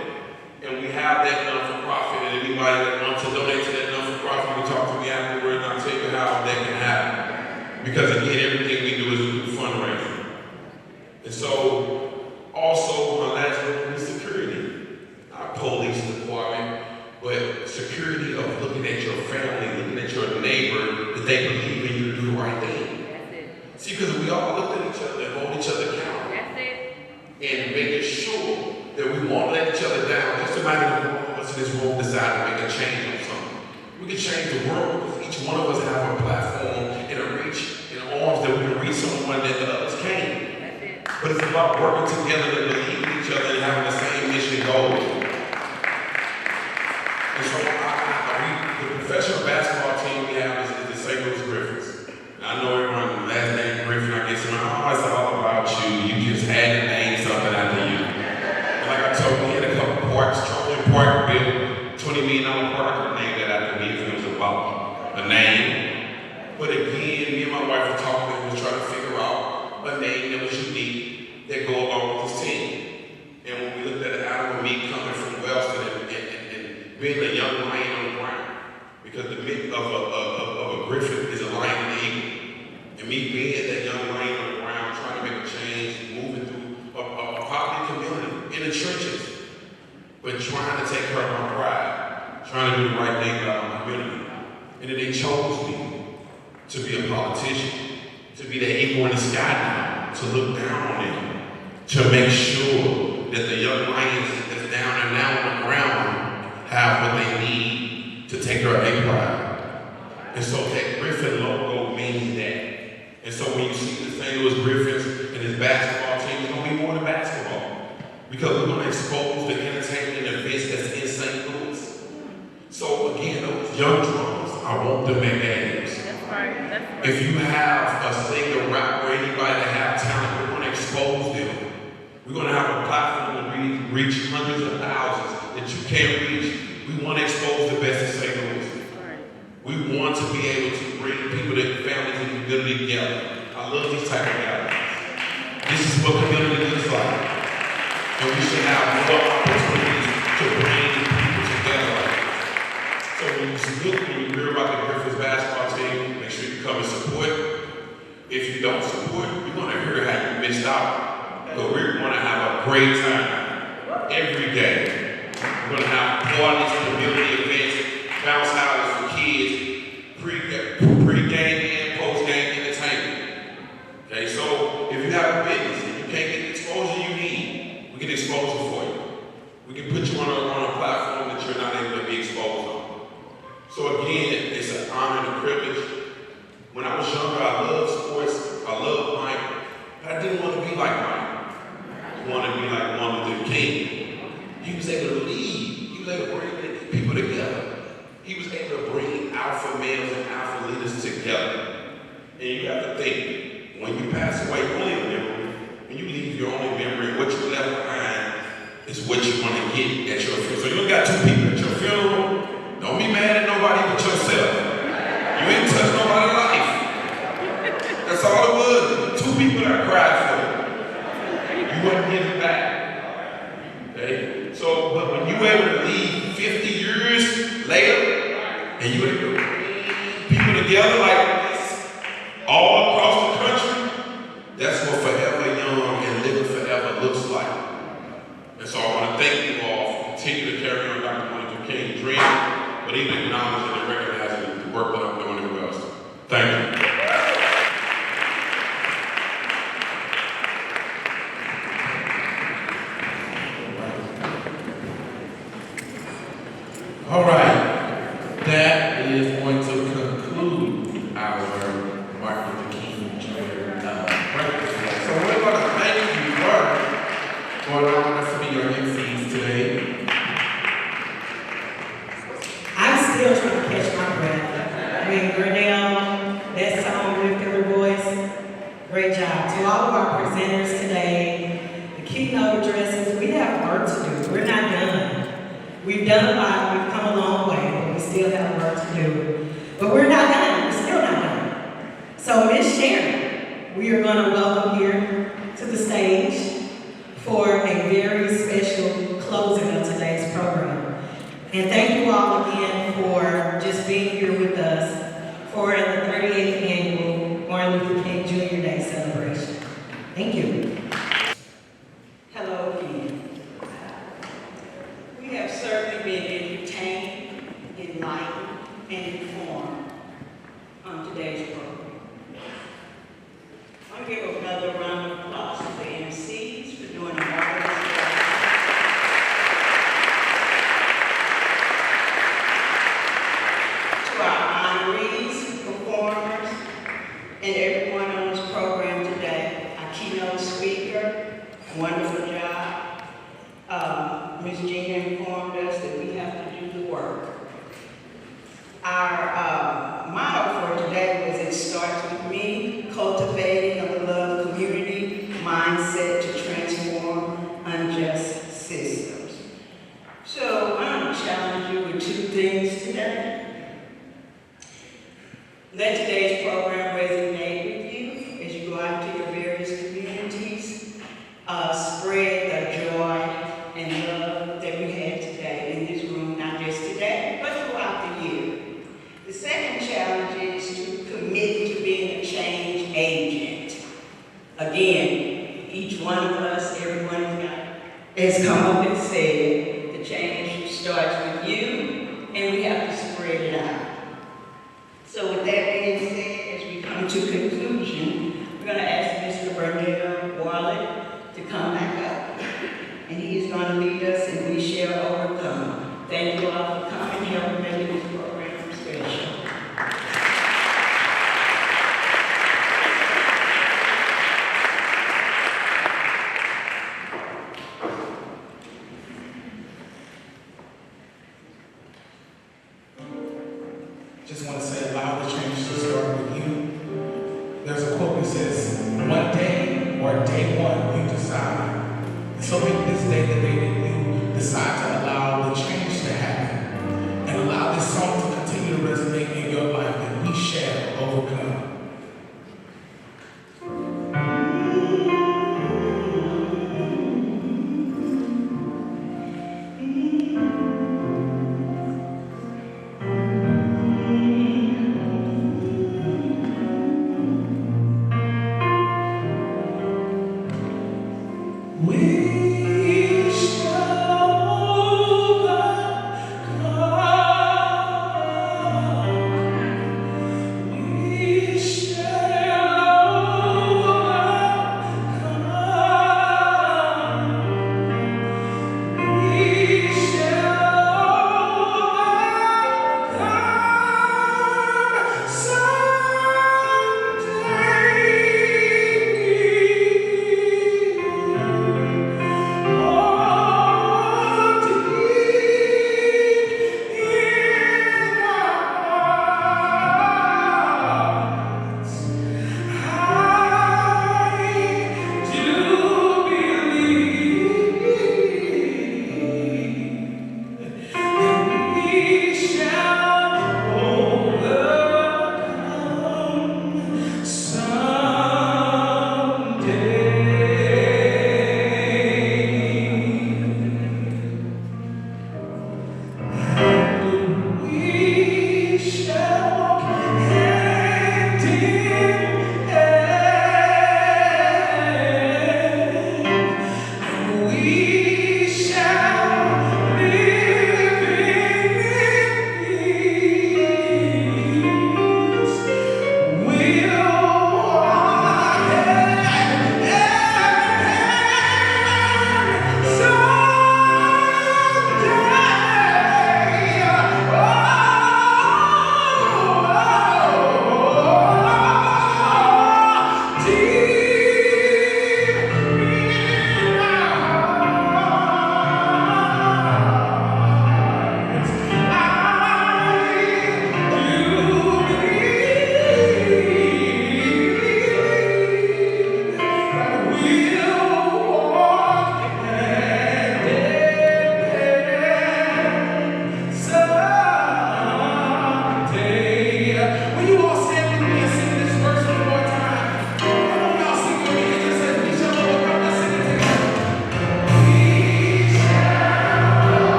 And we have that non-for-profit, and anybody that wants to donate to that non-for-profit, you can talk to me afterwards and I'll tell you how that can happen. Because again, everything we do is fundraising. And so, also, my last one, because they believe in you to do the right thing. See, because we all look at each other and hold each other accountable. And making sure that we won't let each other down. Just imagine if one of us in this room decide to make a change on something. We can change the world because each one of us have a platform and a reach and arms that we can reach someone that the others can't. But it's about working together to believe in each other and having the same mission goal. And so the professional basketball team we have is the St. Louis Griffins. And I know everyone, last name Griffin, I guess, it's all about you. You just had to name something after you. And like I told you, we had a couple parks, Trojan Park built, $20 million park. I could name that after me if it was about a name. But again, me and my wife were talking and we were trying to figure out a name that was unique that go along with this team. And when we looked at Adam and me coming from Wellston and being a young lion on the ground, because the myth of a griffin is a lion and an eagle. And me being that young lion on the ground, trying to make a change, moving through a poverty community in the trenches, but trying to take care of my pride, trying to do the right thing by my community. And then they chose me to be a politician, to be the eagle in the sky now, to look down on them, to make sure that the young lions that's down and now on the ground have what they need to take care of their pride. And so that Griffin logo means that. And so when you see the St. Louis Griffins and his basketball team, it's going to be more than basketball. Because we're going to expose the entertainment and events that's in St. Louis. So again, those young drummers, I want them at games. If you have a singer, rapper, or anybody that have talent, we're going to expose them. We're going to have a platform to reach hundreds of thousands that you can't reach. We want to expose the best in St. Louis. We want to be able to bring people, their families, and community together. I love these type of gatherings. This is what community looks like. And we should have more opportunities to bring people together like this. So when you hear about the Griffins basketball team, make sure you come and support. If you don't support, you're going to hear how you missed out. But we're going to have a great time every day. We're going to have parties, community events, bounce houses for kids, pre-game and post-game entertainment. Okay, so if you have a business and you can't get the exposure you need, we can expose it for you. We can put you on a platform that you're not able to be exposed on. So again, it's an honor and a privilege. When I was younger, I loved sports, I loved Mike, but I didn't want to be like Mike. I wanted to be like Martin Luther King. He was able to lead. He was able to bring people together. He was able to bring alpha males and alpha leaders together. And you have to think, when you pass away, you're only a memory. When you leave your only memory, what you left behind is what you're going to get at your funeral. So you only got two people at your funeral. Don't be mad at nobody but yourself. You ain't touched nobody's life. That's all it was. Two people that cried for you. You wasn't giving back. Okay? So, but when you were able to leave 50 years later, and you were able to bring people together like this, all across the country, that's what forever young and living forever looks like. And so I want to thank you all for continuing to carry on Dr. Martin Luther King's dream, but even acknowledging and recognizing the work that I'm doing in Wellston. Thank you. All right, that is going to conclude our Martin Luther King Jr. breakfast. So we're going to thank you for allowing us to be your Emcees today. I'm still trying to catch my breath. I mean, Vernell, that song lifted her voice. Great job. To all of our presenters today, the keynote addresses, we have work to do. We're not done. We've done a lot, we've come a long way, but we still have work to do. But we're not done, we're still not done. So Ms. Sharon, we are going to welcome here to the stage for a very special closing of today's program. And thank you all again for just being here with us for the 38th annual Martin Luther King Jr. Day celebration. Thank you. Hello again. We have certainly been entertained, enlightened, and informed on today's Ms. Gina informed us that we have to do the work. Our motto for today was "It starts with me," cultivating a beloved community mindset to transform unjust systems. So I'm going to challenge you with two things today. Let today's program resonate with you as you go out to your various communities. Spread the joy and love that we had today in this room, not just today, but throughout the year. The second challenge is to commit to being a change agent. Again, each one of us, everyone has come up and said the change starts with you, and we have to spread it out. So with that being said, as we come to conclusion, we're going to ask Mr. Bernard Wallet to come back up, and he is going to lead us, and we shall overcome. Thank you all for coming and helping make this program special. Just want to say, allow the change to start with you. There's a quote that says, one day or day one, you decide. So make this day the day that you decide to